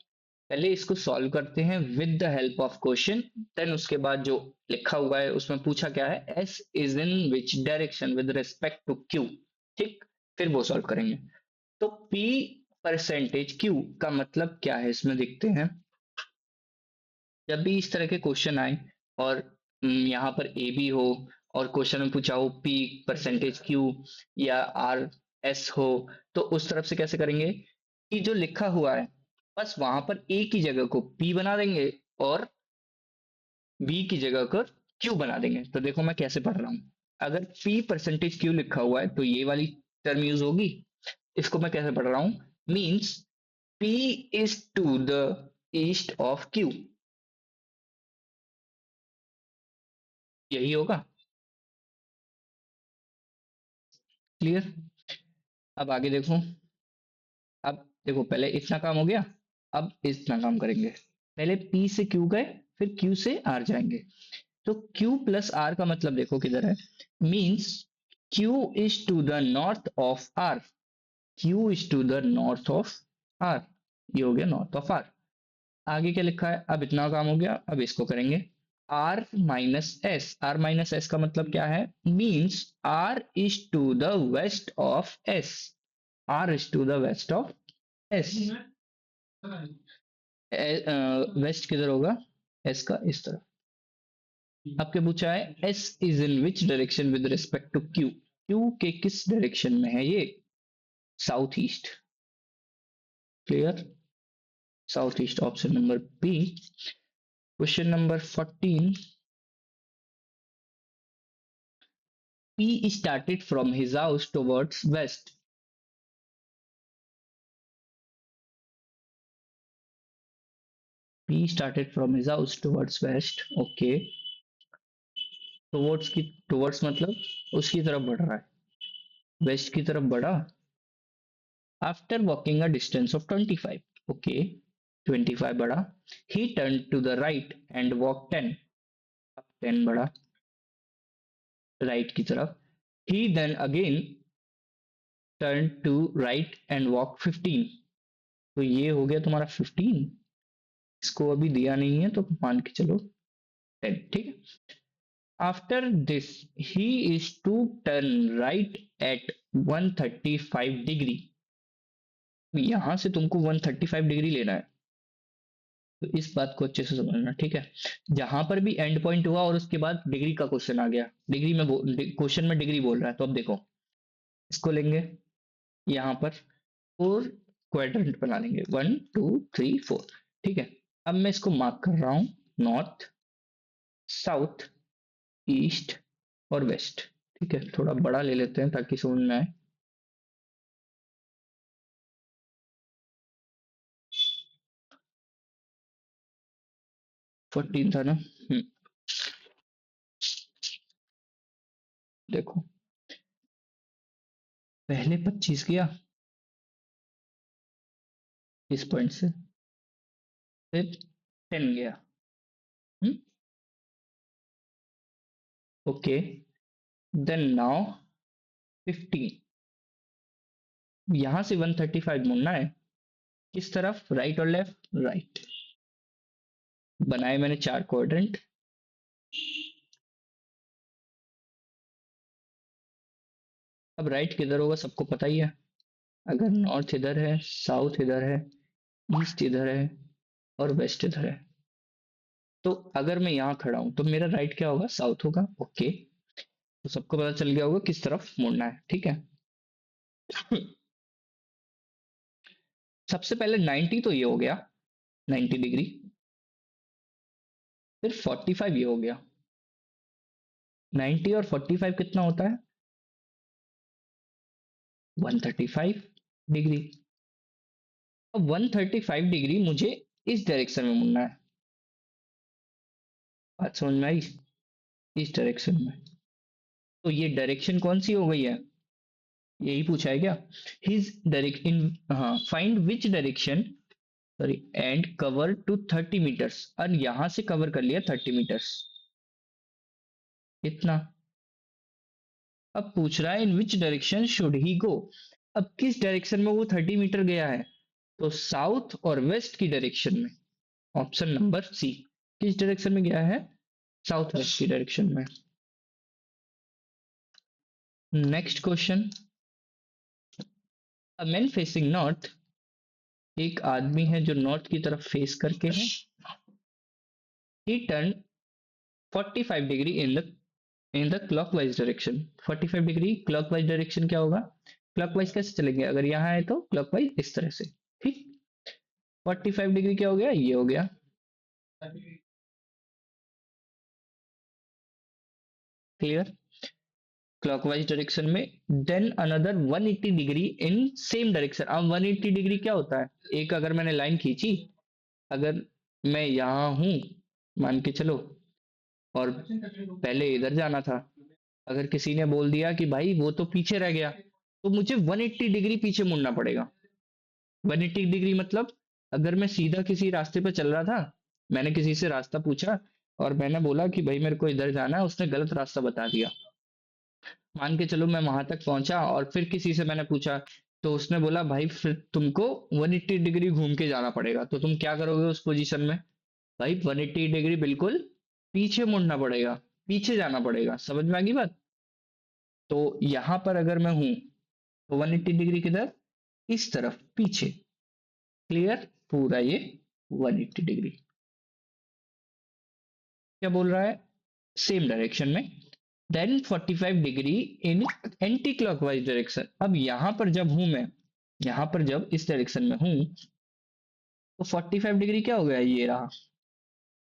Speaker 1: पहले इसको सॉल्व करते हैं with the help of question. Then उसके बाद जो लिखा हुआ है उसमें पूछा क्या है, S is in which direction with respect to Q, ठीक। फिर वो सॉल्व करेंगे। तो पी परसेंटेज क्यू का मतलब क्या है, इसमें देखते हैं। जब भी इस तरह के क्वेश्चन आए और यहाँ पर ए बी हो और क्वेश्चन में पूछा हो पी परसेंटेज क्यू या आर एस हो, तो उस तरफ से कैसे करेंगे कि जो लिखा हुआ है बस वहां पर ए की जगह को पी बना देंगे और बी की जगह को क्यू बना देंगे। तो देखो मैं कैसे पढ़ रहा हूँ, अगर पी परसेंटेज क्यू लिखा हुआ है तो ये वाली टर्म यूज होगी। इसको मैं कैसे पढ़ रहा हूँ, means P is to the east of Q, यही होगा। क्लियर? अब आगे देखो। अब देखो पहले इतना काम हो गया, अब इतना काम करेंगे। पहले P से Q गए, फिर Q से R जाएंगे। तो Q प्लस R का मतलब देखो किधर है, means Q is to the north of R। Q is to the north of R, ये हो गया नॉर्थ ऑफ R। आगे क्या लिखा है, अब इतना काम हो गया, अब इसको करेंगे R minus S. R minus S का मतलब क्या है, means R is to the west of S। R is to the west of S। West किधर होगा, S का इस तरफ। आपके पूछा है S is in which direction with respect to Q। Q के किस डायरेक्शन में है ये, south east. Clear, south east, option number B. Question number 14, P started from his house towards west। P started from his house towards west, okay। towards की, towards मतलब उसकी तरफ बढ़ रहा है, वेस्ट की तरफ बढ़ा। After walking a distance of 25, okay 25 बढ़ा। He turn to the right and walk 10, अब 10 बढ़ा राइट की तरफ। He then again turn to right and walk 15, तो ये हो गया तुम्हारा 15। इसको अभी दिया नहीं है तो मान के चलो 10, ठीक है। After this he is to turn right at 135 degree. यहां से तुमको 135 डिग्री लेना है, तो इस बात को अच्छे से समझना, ठीक है। जहां पर भी एंड पॉइंट हुआ और उसके बाद डिग्री का क्वेश्चन आ गया, डिग्री में क्वेश्चन में डिग्री बोल रहा है, तो अब देखो इसको लेंगे यहां पर, फोर क्वाड्रेंट बना लेंगे, 1 2 3 4, ठीक है। अब मैं इसको मार्क कर रहा हूं, नॉर्थ, साउथ, ईस्ट और वेस्ट, ठीक है। थोड़ा बड़ा ले लेते हैं ताकि समझ में आए। फोर्टीन था ना, देखो पहले 25 किया इस पॉइंट से, फिर 10 गया, ओके। देन नाउ 15, यहां से 135 मुड़ना है, किस तरफ, राइट और लेफ्ट, राइट। बनाए मैंने 4 क्वाड्रेंट। अब राइट किधर होगा सबको पता ही है, अगर नॉर्थ इधर है, साउथ इधर है, ईस्ट इधर है और वेस्ट इधर है, तो अगर मैं यहाँ खड़ा हूं तो मेरा राइट क्या होगा, साउथ होगा, ओके। तो सबको पता चल गया होगा किस तरफ मुड़ना है, ठीक है। सबसे पहले 90 तो ये हो गया, 90 डिग्री। फिर 45 ये हो गया, 90 और 45 कितना होता है, 135 डिग्री। अब 135 डिग्री मुझे इस डायरेक्शन में मुड़ना है, बात समझ में आई, इस डायरेक्शन में। तो ये डायरेक्शन कौन सी हो गई है, यही पूछा है क्या, हिज डायरेक्शन, हाँ, find which direction, sorry, and cover to 30 meters, और यहां से कवर कर लिया 30 मीटर्स, इतना। अब पूछ रहा है इन विच डायरेक्शन शुड ही गो, अब किस डायरेक्शन में वो 30 मीटर गया है, तो साउथ और वेस्ट की डायरेक्शन में, ऑप्शन नंबर सी। किस डायरेक्शन में गया है, साउथ वेस्ट की डायरेक्शन में। Next question, a man facing north, एक आदमी है जो नॉर्थ की तरफ फेस करके है। ही turn 45 degree in the clockwise direction. 45 degree clockwise direction क्या होगा, क्लॉकवाइज कैसे चलेंगे, अगर यहाँ है तो क्लॉकवाइज इस तरह से, ठीक। 45 डिग्री क्या हो गया, ये हो गया, क्लियर, क्लॉकवाइज डायरेक्शन में। Then another 180 degree in same direction. अब 180 डिग्री क्या होता है, एक अगर मैंने लाइन खींची, अगर मैं यहां हूं मान के चलो, और पहले इधर जाना था, अगर किसी ने बोल दिया कि भाई वो तो पीछे रह गया, तो मुझे 180 डिग्री पीछे मुड़ना पड़ेगा। 180 डिग्री मतलब, अगर मैं सीधा किसी रास्ते पे चल रहा था, मैंने किसी से रास्ता पूछा और मैंने बोला कि भाई मेरे को इधर जाना है, उसने गलत रास्ता बता दिया, मान के चलो मैं वहां तक पहुंचा और फिर किसी से मैंने पूछा तो उसने बोला भाई फिर तुमको 180 डिग्री घूम के जाना पड़ेगा, तो तुम क्या करोगे उस पोजीशन में? भाई 180 डिग्री बिल्कुल पीछे मुड़ना पड़ेगा, पीछे जाना पड़ेगा। समझ में आ गई बात? तो यहां पर अगर मैं हूं तो 180 डिग्री किधर? इस तरफ पीछे। क्लियर? पूरा ये 180 डिग्री। क्या बोल रहा है? सेम डायरेक्शन में then 45 degree in anti clockwise direction. अब यहां पर जब हूं मैं, यहां पर जब इस डायरेक्शन में हूं तो 45 डिग्री क्या हो गया, ये रहा।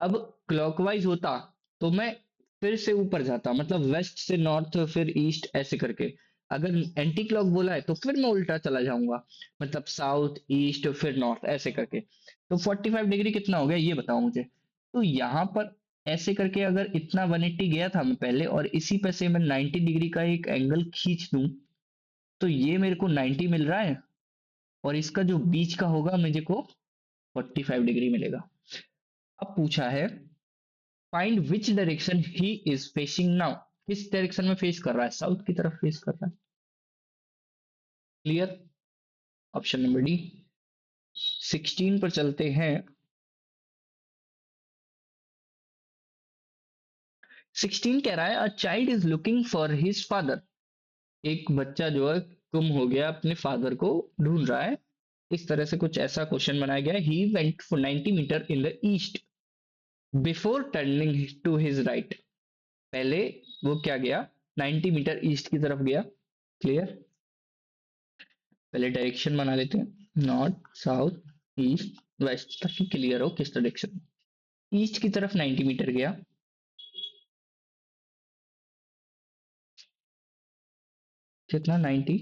Speaker 1: अब क्लॉकवाइज होता तो मैं फिर से ऊपर जाता, मतलब वेस्ट से नॉर्थ फिर ईस्ट ऐसे करके। अगर एंटी क्लॉक बोला है तो फिर मैं उल्टा चला जाऊंगा, मतलब साउथ ईस्ट फिर नॉर्थ ऐसे करके। तो 45 डिग्री कितना हो गया ये बताओ मुझे। तो यहाँ पर ऐसे करके अगर इतना 180 गया था मैं पहले, और इसी पे से मैं 90 डिग्री का एक एंगल खींच दूं, तो ये मेरे को 90 मिल रहा है, और इसका जो बीच का होगा मुझे को 45 डिग्री मिलेगा। अब पूछा है find which direction he is facing now. किस डायरेक्शन में फेस कर रहा है? साउथ की तरफ फेस कर रहा है। क्लियर? Option number D. 16 पर चलते हैं। 16 कह रहा है a child is looking for his father. एक बच्चा जो है गुम हो गया, अपने फादर को ढूंढ रहा है। इस तरह से कुछ ऐसा क्वेश्चन बनाया गया है। He went for 90 meter in the east before turning to his right. पहले वो क्या गया? 90 मीटर ईस्ट की तरफ गया। क्लियर? पहले डायरेक्शन बना लेते हैं, नॉर्थ साउथ ईस्ट वेस्ट, ताकि क्लियर हो किस डायरेक्शन। ईस्ट की तरफ 90 मीटर गया। कितना? 90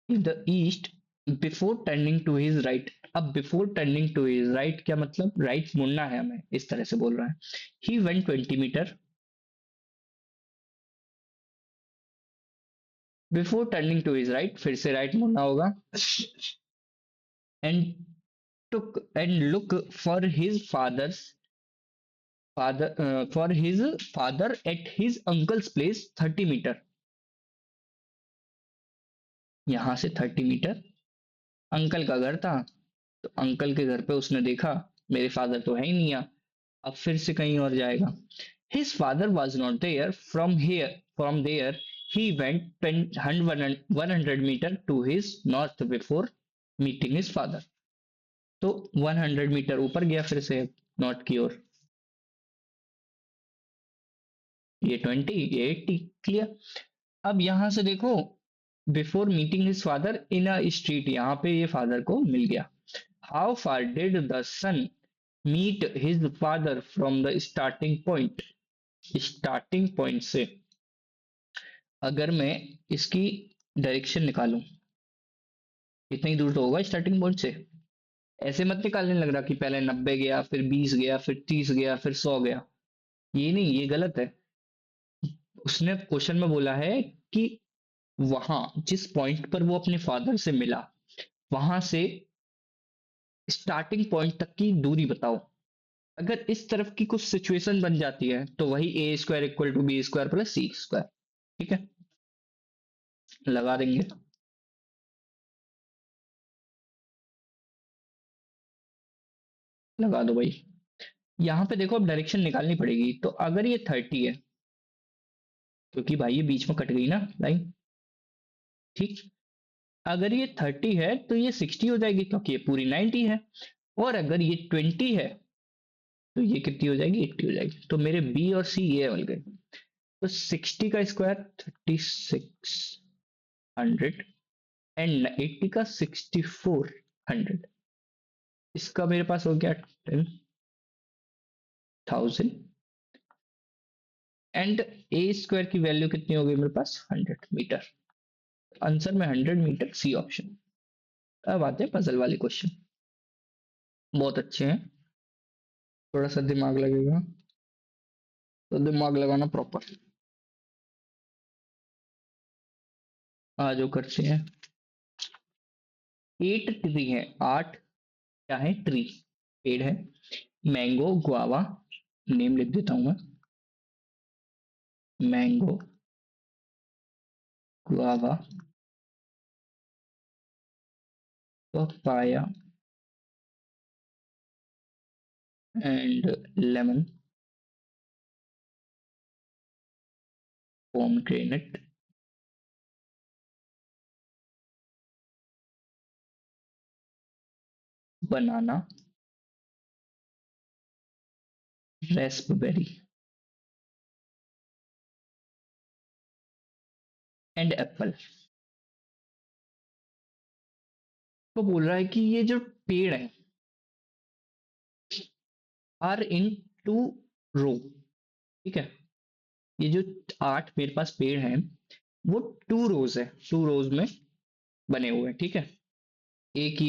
Speaker 1: in the east before turning to his right. अब before turning to his right क्या मतलब? राइट मुड़ना है हमें, इस तरह से बोल रहा है। He went 20 meter before turning to his right, फिर से राइट मुड़ना होगा। And took and look for his father at his uncle's place 30 meter. यहां से 30 मीटर अंकल का घर था, तो अंकल के घर पे उसने देखा मेरे फादर तो है ही नहीं यहाँ। अब फिर से कहीं और जाएगा। His father was not there from there he went 100 meter to his north before meeting his father. तो 100 मीटर ऊपर गया फिर से नॉर्थ की ओर। ये 20, ये 80। क्लियर? अब यहां से देखो, before meeting his father in a street, यहाँ पे ये फादर को मिल गया। How far did the son meet his father from the starting point. Starting point से अगर मैं इसकी डायरेक्शन निकालूं, इतनी दूर तो होगा स्टार्टिंग पॉइंट से। ऐसे मत निकालने लग रहा कि पहले 90 गया फिर 20 गया फिर 30 गया फिर 100 गया। ये नहीं, ये गलत है। उसने क्वेश्चन में बोला है कि वहां जिस पॉइंट पर वो अपने फादर से मिला, वहां से स्टार्टिंग पॉइंट तक की दूरी बताओ। अगर इस तरफ की कुछ सिचुएशन बन जाती है तो वही A square equal to B square plus C square. ठीक है, लगा देंगे। लगा दो भाई। यहाँ पे देखो अब डायरेक्शन निकालनी पड़ेगी, तो अगर ये 30 है, क्योंकि भाई ये बीच में कट गई ना लाइन। ठीक। अगर ये 30 है तो ये 60 हो जाएगी, क्योंकि ये पूरी 90 है। और अगर ये 20 है तो ये कितनी हो जाएगी? 80 हो जाएगी। तो मेरे बी और सी ये मिल गए। तो 60 का स्क्वायर 3600, एंड 80 का 6400। इसका मेरे पास हो गया 10,000। एंड ए स्क्वायर की वैल्यू कितनी हो गई मेरे पास? 100 मीटर। आंसर में 100 मीटर, सी ऑप्शन। अब आते हैं पजल वाले क्वेश्चन। बहुत अच्छे हैं। थोड़ा सा दिमाग लगेगा, तो दिमाग लगाना प्रॉपर। आ जो करते हैं। 8 ट्री है, 8 क्या है? ट्री, पेड़ है। मैंगो गुआवा, नेम लिख देता हूं मैं। Mango guava, papaya, and lemon, pomegranate, banana, raspberry, and apple। तो बोल रहा है कि ये जो पेड़ है आर इन टू रो, ठीक है। ये जो 8 मेरे पास पेड़ हैं वो 2 रोज है, 2 रोज में बने हुए हैं, ठीक है। एक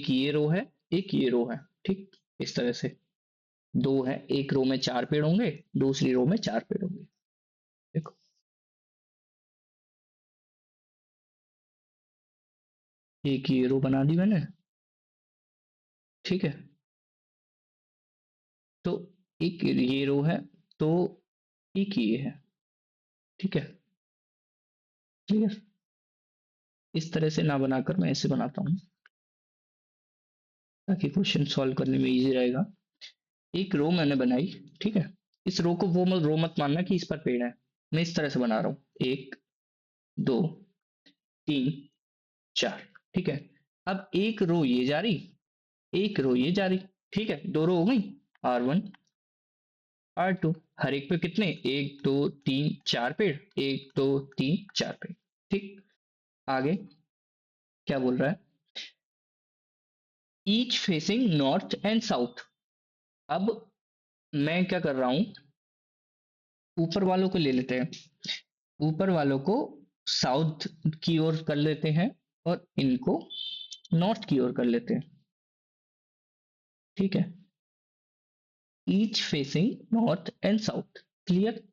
Speaker 1: ये रो है, एक ये रो है, ठीक। इस तरह से दो है, एक रो में 4 पेड़ होंगे, दूसरी रो में 4 पेड़ होंगे। देखो, एक ये रो बना दी मैंने, ठीक है। तो एक ये रो है, तो एक ये है, ठीक है। क्लियर। इस तरह से ना बनाकर मैं ऐसे बनाता हूँ ताकि क्वेश्चन सॉल्व करने में इजी रहेगा। एक रो मैंने बनाई, ठीक है। इस रो को वो मत रो मत मानना कि इस पर पेड़ है। मैं इस तरह से बना रहा हूँ, 1 2 3 4, ठीक है। अब एक रो ये जा रही, एक रो ये जा रही, ठीक है। 2 रो हो गई, R1 R2। हर एक पे कितने, 1 2 3 4 पेड़, 1 2 3 4 पेड़, ठीक। आगे क्या बोल रहा है, each facing north and south. अब मैं क्या कर रहा हूं, ऊपर वालों को ले लेते हैं, ऊपर वालों को साउथ की ओर कर लेते हैं और इनको नॉर्थ की ओर कर लेते हैं, ठीक है। Each facing north and south. Clear.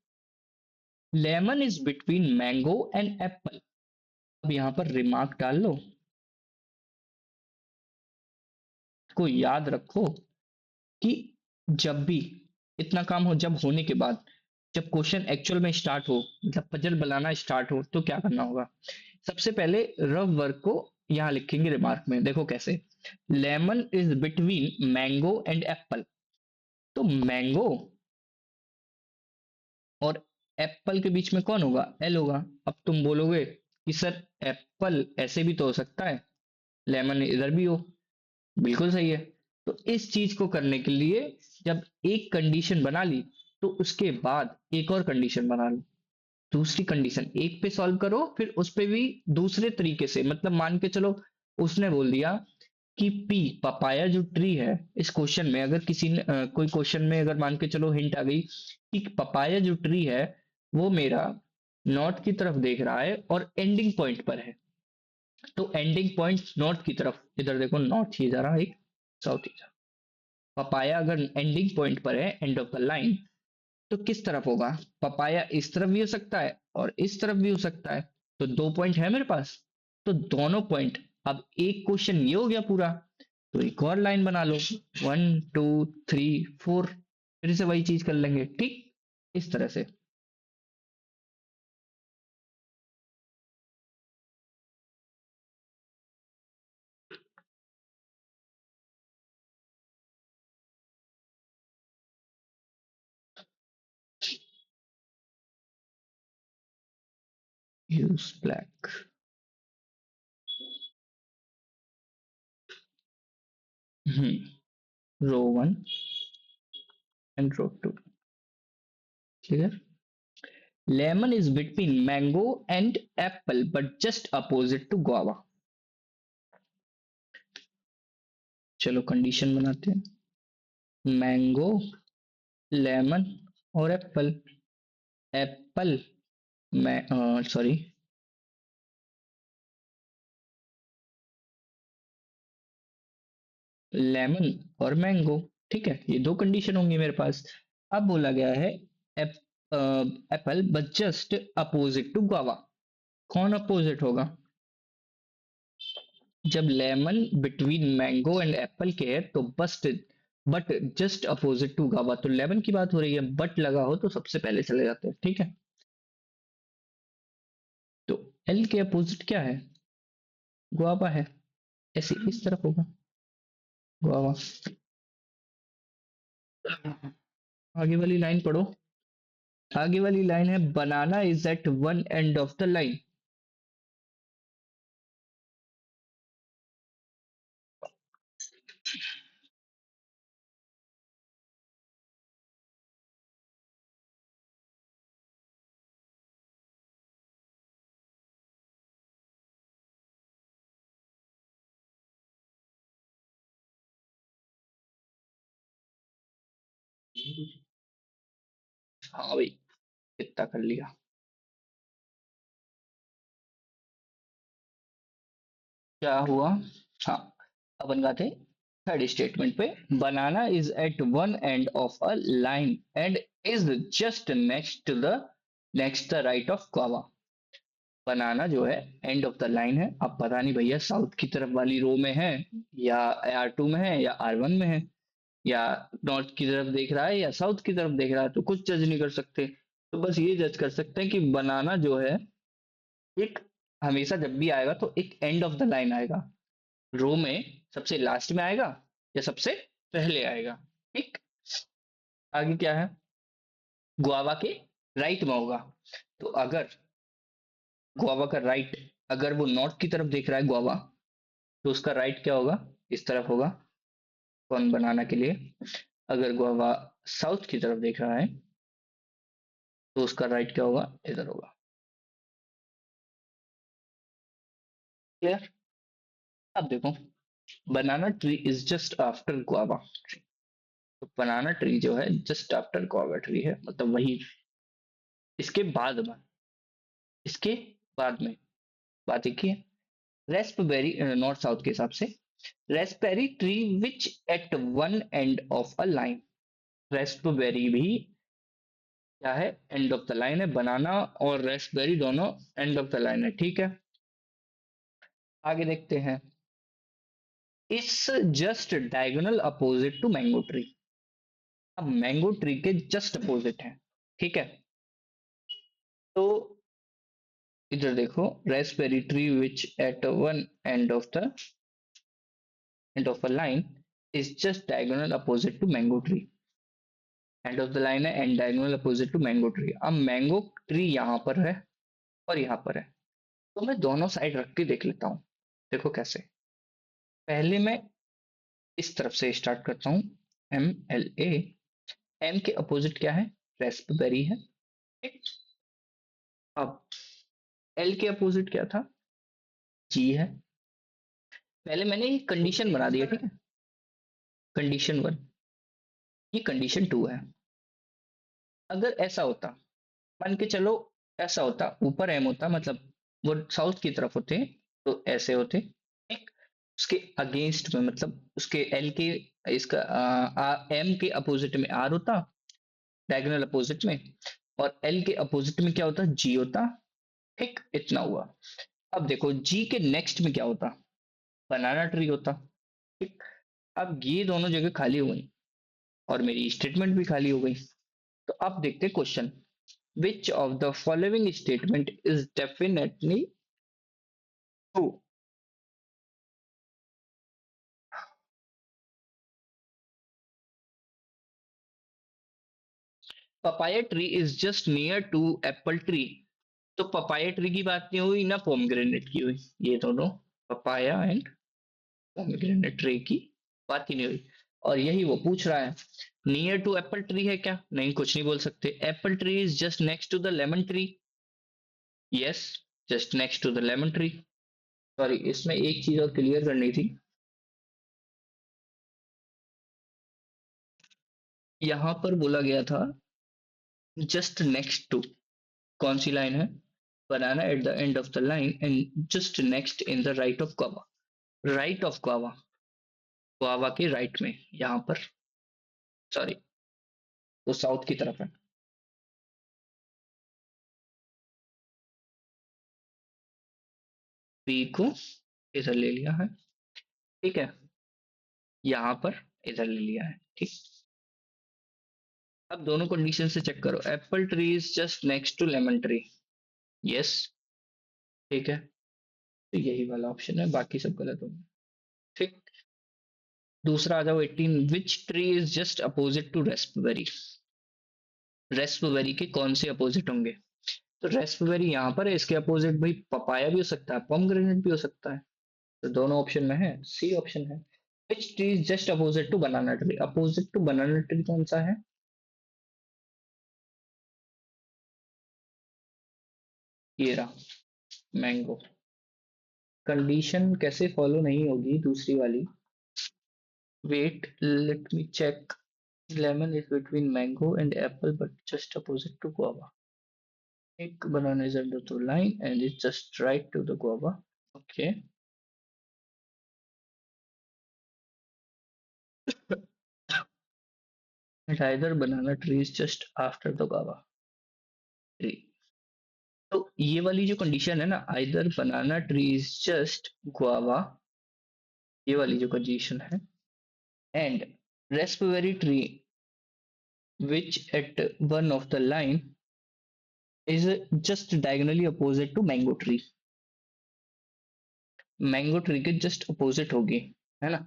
Speaker 1: Lemon is between mango and Apple. अब यहां पर रिमार्क डाल लो, को याद रखो कि जब भी इतना काम हो, जब होने के बाद, जब क्वेश्चन एक्चुअल में स्टार्ट हो, मतलब पजल बनाना स्टार्ट हो, तो क्या करना होगा। सबसे पहले रफ वर्क को यहां लिखेंगे रिमार्क में। देखो कैसे, lemon is between mango and Apple. तो मैंगो और एप्पल के बीच में कौन होगा, एल होगा। अब तुम बोलोगे कि सर एप्पल ऐसे भी तो हो सकता है, लेमन इधर भी हो। बिल्कुल सही है। तो इस चीज को करने के लिए जब एक कंडीशन बना ली, तो उसके बाद एक और कंडीशन बना लो। दूसरी कंडीशन एक पे सॉल्व करो, फिर उस पे भी दूसरे तरीके से। मतलब मान के चलो, उसने बोल दिया कि पी, पपाया जो ट्री है, इस क्वेश्चन में अगर किसी ने कोई क्वेश्चन में अगर मान के चलो हिंट आ गई कि पपाया जो ट्री है वो मेरा नॉर्थ की तरफ देख रहा है और एंडिंग पॉइंट पर है, तो एंडिंग पॉइंट नॉर्थ की तरफ, इधर देखो नॉर्थ ही जा रहा, एक साउथ ही जा रहा। पपाया अगर एंडिंग पॉइंट पर है, एंड ऑफ द लाइन, तो किस तरफ होगा, पपाया इस तरफ भी हो सकता है और इस तरफ भी हो सकता है। तो 2 पॉइंट है मेरे पास, तो दोनों पॉइंट। अब एक क्वेश्चन ये हो गया पूरा, तो एक और लाइन बना लो, 1 2 3 4, फिर से वही चीज कर लेंगे, ठीक। इस तरह से। Use black. Row 1 and row 2। Clear. Lemon is between mango and apple but just opposite to guava. चलो कंडीशन बनाते हैं, मैंगो, लेमन और एप्पल। एप्पल, मैं सॉरी, लेमन और मैंगो, ठीक है। ये 2 कंडीशन होंगी मेरे पास। अब बोला गया है एप, apple but just opposite to guava. कौन अपोजिट होगा, जब lemon between mango and apple के है तो बस, but just opposite to guava, तो लेमन की बात हो रही है, बट लगा हो तो सबसे पहले चले जाते हैं, ठीक है। तो एल के अपोजिट क्या है? गुआवा है। ऐसे इस तरफ होगा गुआवा। आगे वाली लाइन पढ़ो। आगे वाली लाइन है banana is at one end of the line. हाँ भाई, कितना कर लिया। क्या हुआ? हाँ, अपन गाते थर्ड स्टेटमेंट पे। Banana is at one end of a line and is just next the right of guava। Banana जो है एंड ऑफ द लाइन है। अब पता नहीं भैया साउथ की तरफ वाली रो में है, या R2 में है, या R1 में है, या नॉर्थ की तरफ देख रहा है या साउथ की तरफ देख रहा है, तो कुछ जज नहीं कर सकते। तो बस ये जज कर सकते हैं कि बनाना जो है एक, हमेशा जब भी आएगा तो एक एंड ऑफ द लाइन आएगा। रो में सबसे लास्ट में आएगा या सबसे पहले आएगा। ठीक। आगे क्या है? गुआवा के राइट में होगा। तो अगर गुआवा का राइट, अगर वो नॉर्थ की तरफ देख रहा है गुआवा, तो उसका राइट क्या होगा? इस तरफ होगा। कौन? बनाना के लिए। अगर गुआवा साउथ की तरफ देख रहा है, तो उसका राइट क्या होगा? इधर होगा। क्लियर? अब देखो, बनाना tree is just after guava tree. तो बनाना ट्री जो है जस्ट आफ्टर गुआवा ट्री है, मतलब वही इसके बाद में, इसके बाद में बात एक ही है। रेस्पबेरी नॉर्थ साउथ के हिसाब से, raspberry tree which at one end of a line. Raspberry भी क्या है? एंड ऑफ द लाइन है। बनाना और रेस्पबेरी दोनों एंड ऑफ द लाइन है। ठीक है, आगे देखते हैं। इस just diagonal opposite to mango tree. अब मैंगो ट्री के जस्ट अपोजिट है। ठीक है, तो इधर देखो, raspberry tree which at one end of a line is just diagonal opposite to mango tree. End of the line है and diagonal opposite to mango tree. अब मैंगो ट्री यहाँ पर है और यहाँ पर है, तो मैं दोनों साइड रख के देख लेता हूँ। देखो कैसे। पहले मैं इस तरफ से स्टार्ट करता हूँ। MLA। एम के अपोजिट क्या है? रेस्पबेरी है। ठीक। अब एल के अपोजिट क्या था? जी है। पहले मैंने ये कंडीशन बना दिया, ठीक है। कंडीशन वन, ये कंडीशन टू है। अगर ऐसा होता, मान के चलो, ऐसा होता, ऊपर एम होता, मतलब वो साउथ की तरफ होते, तो ऐसे होते। एक, उसके अगेंस्ट में, मतलब उसके एल के, इसका एम के अपोजिट में आर होता, डायगोनल अपोजिट में। और एल के अपोजिट में क्या होता? जी होता। ठीक, इतना हुआ। अब देखो जी के नेक्स्ट में क्या होता? बनाना ट्री होता। ठीक। अब ये दोनों जगह खाली हो गई और मेरी स्टेटमेंट भी खाली हो गई। तो अब देखते question. Which of the following statement is definitely true? Papaya tree is just near to apple tree. तो पपाया ट्री की बात नहीं हुई ना, पोमग्रेनेट की हुई। ये दोनों, पपाया एंड पोमग्रेनेट ट्री की बात ही नहीं हुई। और यही वो पूछ रहा है। नियर टू एप्पल ट्री है क्या? नहीं, कुछ नहीं बोल सकते। Apple tree is just next to the lemon tree. Yes, just next to the lemon tree. Sorry, इसमें एक चीज और क्लियर करनी थी। यहां पर बोला गया था जस्ट नेक्स्ट टू, कौन सी लाइन है? Banana at the end of the line and just next in the right of guava। Right of guava, guava के राइट में यहाँ पर, सॉरी, वो साउथ की तरफ है। बी को इधर ले लिया है। ठीक है, यहाँ पर इधर ले लिया है। ठीक। अब दोनों कंडीशन से चेक करो। Apple tree is just next to lemon tree. Yes. ठीक है, तो यही वाला ऑप्शन है, बाकी सब गलत होंगे। ठीक। दूसरा आ जाओ 18, which tree is just opposite to raspberry? Raspberry के कौन से अपोजिट होंगे? तो रेस्पबेरी यहाँ पर है, इसके अपोजिट भाई पपाया भी हो सकता है, पोमग्रेनेट भी हो सकता है। तो दोनों ऑप्शन में है, सी ऑप्शन है। Which tree is just opposite to banana tree? Opposite to banana tree कौन सा है? ये रहा, मैंगो। कंडीशन कैसे फॉलो नहीं होगी दूसरी वाली? Wait, let me check. lemon is between mango and apple but just opposite to guava. एक banana is under the line and it's just right to the guava. Okay. And either banana tree is just after the guava tree. तो ये वाली जो कंडीशन है ना, either banana tree is just guava, ये वाली जो कंडीशन है, and raspberry tree which at one of the line is just diagonally opposite to mango tree, mango tree के जस्ट अपोजिट होगी, है ना?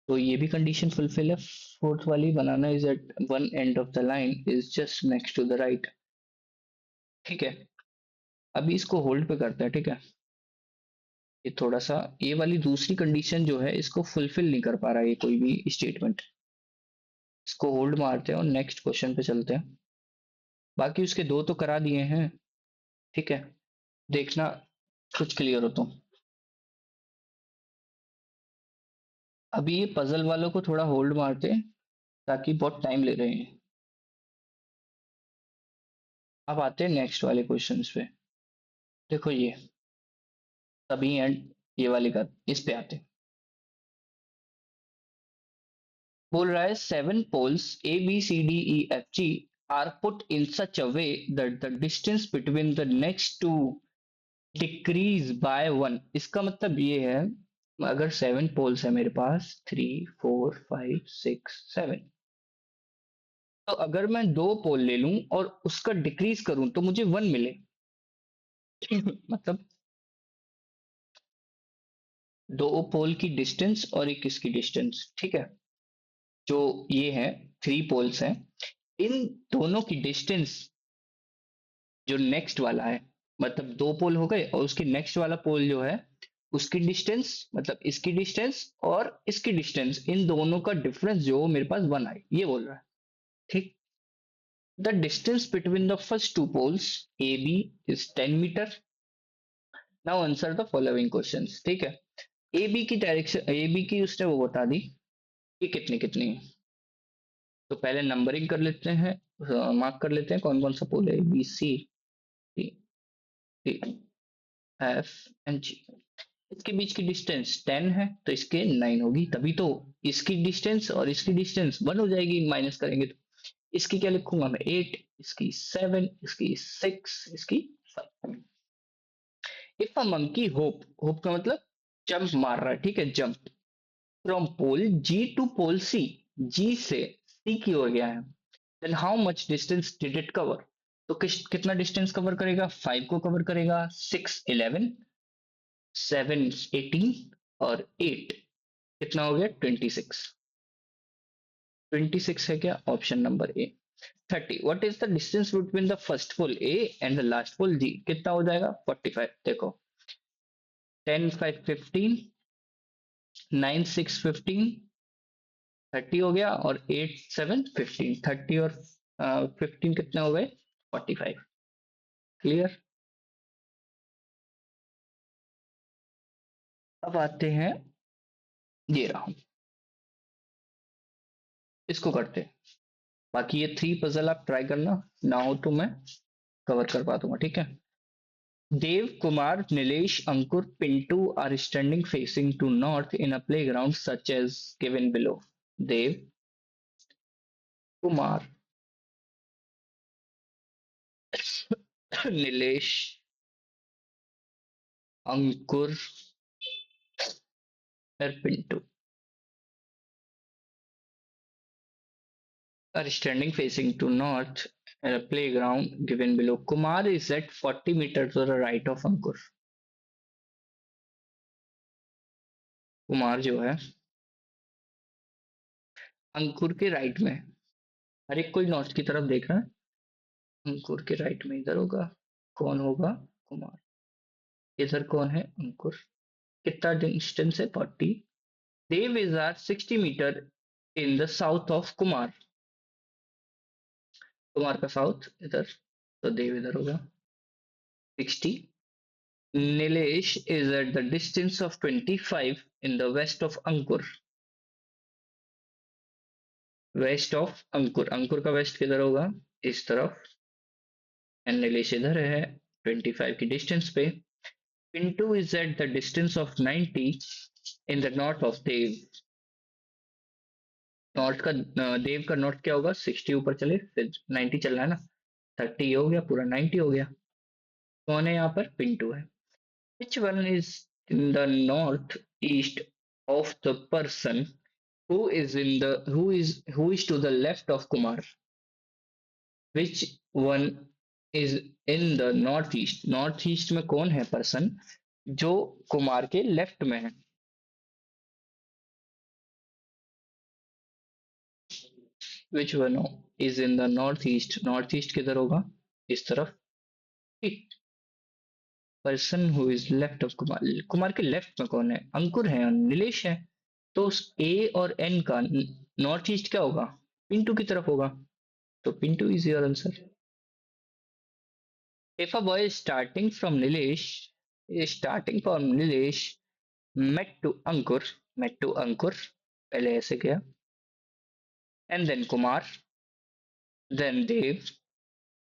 Speaker 1: तो ये भी कंडीशन फुलफिल है। फोर्थ वाली, banana is at one end of the line is just next to the right. ठीक है, अभी इसको होल्ड पे करते हैं, ठीक है? ये थोड़ा सा, ये वाली दूसरी कंडीशन जो है इसको फुलफिल नहीं कर पा रहा है ये कोई भी स्टेटमेंट। इसको होल्ड मारते हैं और नेक्स्ट क्वेश्चन पे चलते हैं। बाकी उसके दो तो करा दिए हैं, ठीक है? देखना कुछ क्लियर हो तो। अभी ये पजल वालों को थोड़ा होल्ड मारते हैं ताकि बहुत टाइम ले रहे हैं। अब आते हैं नेक्स्ट वाले क्वेश्चंस पे। देखो ये तभी एंड, ये वाली का इस पे आते हैं। बोल रहा है 7 poles ABCDEFG are put in such a way that the distance between the next two decrease by 1। इसका मतलब ये है, अगर 7 poles है मेरे पास, 3 4 5 6 7, तो अगर मैं दो पोल ले लूं और उसका डिक्रीज करूं तो मुझे 1 मिले। मतलब दो पोल की डिस्टेंस और एक इसकी डिस्टेंस, ठीक है? जो ये है, 3 poles हैं, इन दोनों की डिस्टेंस जो नेक्स्ट वाला है, मतलब दो पोल हो गए और उसके नेक्स्ट वाला पोल जो है उसकी डिस्टेंस, मतलब इसकी डिस्टेंस और इसकी डिस्टेंस, इन दोनों का डिफरेंस जो मेरे पास 1 आए, ये बोल रहा है। ठीक। The distance between the first two poles A B is 10 meter. Now answer the following questions. ठीक है, ए बी की डायरेक्शन, ए बी की उसने वो बता दी कि कितनी कितनी है। तो पहले नंबरिंग कर लेते हैं, मार्क कर लेते हैं कौन कौन सा पोल है, B C D D F and G. इसके बीच की डिस्टेंस 10 है तो इसके 9 होगी, तभी तो इसकी डिस्टेंस और इसकी डिस्टेंस 1 हो जाएगी, माइनस करेंगे तो। इसकी क्या लिखूंगा मैं, 8, इसकी 7, इसकी 6, इसकी 5। If a monkey hope, hope का मतलब जंप मार रहा है, ठीक है? Jump from pole G to pole C, G से सी की ओर गया है, then how much distance did it cover? तो कितना डिस्टेंस कवर करेगा? 5 को कवर करेगा, 6 11, 7 18 और 8 कितना हो गया, 26। 26 है क्या? Option number A. 30, what is the distance between the first pole A and the last pole G? कितना हो जाएगा? 45। देखो, 10 5 15, 9 6 15, 30 हो गया, और 8 7 15, 30 और 15 कितने हो गए? 45। क्लियर? अब आते हैं, ये रहा, इसको करते हैं। बाकी ये 3 पजल आप ट्राई करना, ना हो तो मैं कवर करवा दूंगा, ठीक है? Dev, Kumar, Nilesh, Ankur, Pintu are standing facing to north in a playground such as given below. Dev, Kumar, Nilesh, Ankur और Pintu are standing facing to north and a playground given below. Kumar is at 40 meters to the right of Ankur. Kumar जो है अंकुर के राइट में, हर एक कोई नॉर्थ की तरफ देख रहा है। अंकुर के राइट में इधर होगा, कौन होगा? कुमार। इधर कौन है? अंकुर। कितना डिस्टेंस है? 40। Dev is are 60 metre in the south of Kumar. Kumar का साउथ इधर, तो देव इधर होगा 60। Nilesh is at the distance of 25 in the west of Ankur. West of Ankur, Ankur का वेस्ट किधर होगा? इस तरफ। एंड नीलेश इधर है 25 की डिस्टेंस पे। Pintu is at the distance of 90 in the north of Dev. North का देव का नॉर्थ क्या होगा? 60 ऊपर चले फिर 90 चलना है ना, 30 हो गया, पूरा 90 हो गया। कौन है यहाँ पर? पिंटू है। Which one is in the north east of the person who is in the who is to the left of Kumar? Which one is in the northeast? Northeast में कौन है पर्सन जो कुमार के लेफ्ट में है? Which one is in the northeast? Northeast किधर होगा? इस तरफ। Person who is left of Kumar, Kumar के लेफ्ट में कौन है? अंकुर है और नीलेश है। तो ए और एन का नॉर्थ ईस्ट क्या होगा? पिंटू की तरफ होगा, तो Pintu is your answer. If a boy is starting from Nilesh, met to Ankur, पहले ऐसे किया, and then Kumar, then Dev,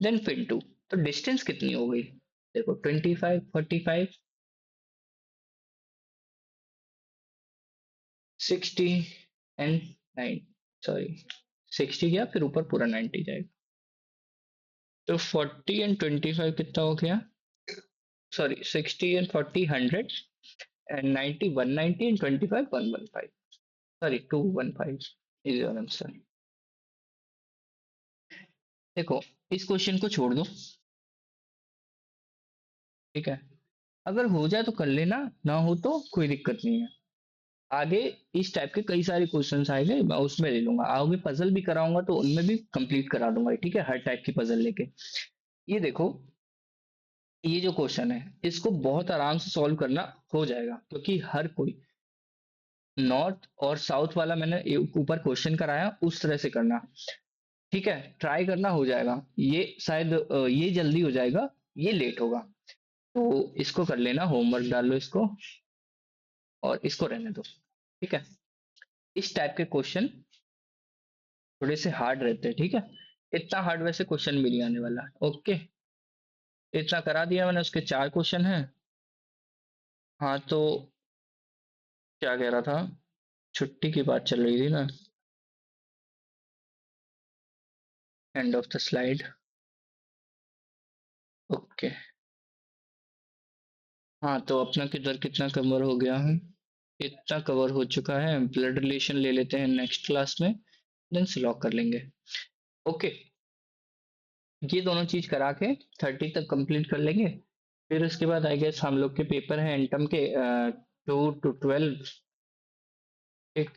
Speaker 1: then Pintu, तो डिस्टेंस कितनी हो गई? देखो 25, 45, 60 एंड 9, सॉरी 60 गया फिर ऊपर पूरा 90 जाएगा, तो 40 एंड 25 कितना हो गया? Sorry 60 and 40 100 and 90 190 and 25 115, sorry 215 is your answer. देखो इस क्वेश्चन को छोड़ दो, ठीक है, अगर हो जाए तो कर लेना, ना हो तो कोई दिक्कत नहीं है। आगे इस टाइप के कई सारे क्वेश्चंस आएंगे, मैं उसमें ले लूंगा। आगे पजल भी कराऊंगा तो उनमें भी कंप्लीट करा दूंगा, ठीक है, हर टाइप की पजल लेके। ये देखो, ये जो क्वेश्चन है इसको बहुत आराम से सॉल्व करना हो जाएगा, क्योंकि हर कोई नॉर्थ और साउथ वाला मैंने ऊपर क्वेश्चन कराया उस तरह से करना, ठीक है, ट्राई करना, हो जाएगा। ये शायद ये जल्दी हो जाएगा, ये लेट होगा, तो इसको कर लेना, होमवर्क डाल लो इसको और इसको रहने दो, ठीक है। इस टाइप के क्वेश्चन थोड़े से हार्ड रहते हैं, ठीक है, इतना हार्ड वैसे क्वेश्चन भी नहीं आने वाला। ओके, इतना करा दिया मैंने, उसके 4 क्वेश्चन हैं। हाँ तो क्या कह रहा था, छुट्टी की बात चल रही थी ना, and of the slide. Okay, हाँ तो अपना किधर कितना कवर हो गया है? इतना कवर हो चुका है। ब्लड रिलेशन ले लेते हैं नेक्स्ट क्लास में, देन से लॉक कर लेंगे। ओके, ये दोनों चीज करा के 30 तक कंप्लीट कर लेंगे। फिर उसके बाद आई गेस हम लोग के पेपर हैं एंटम के 2 to 12, ठीक,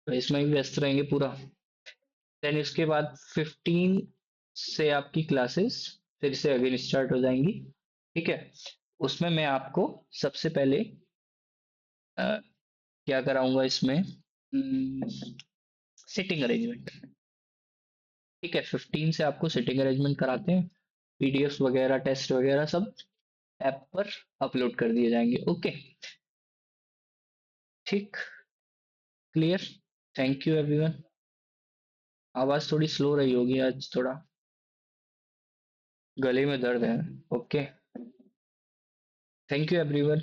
Speaker 1: तो इसमें भी व्यस्त रहेंगे पूरा। देन इसके बाद 15 से आपकी क्लासेस फिर से अगेन स्टार्ट हो जाएंगी, ठीक है। उसमें मैं आपको सबसे पहले क्या कराऊंगा इसमें, सिटिंग अरेंजमेंट, ठीक है। 15 से आपको सिटिंग अरेंजमेंट कराते हैं, पीडीएफ वगैरह टेस्ट वगैरह सब ऐप पर अपलोड कर दिए जाएंगे। ओके, ठीक, क्लियर, थैंक यू एवरीवन। आवाज थोड़ी स्लो रही होगी आज, थोड़ा गले में दर्द है। Okay, thank you everyone.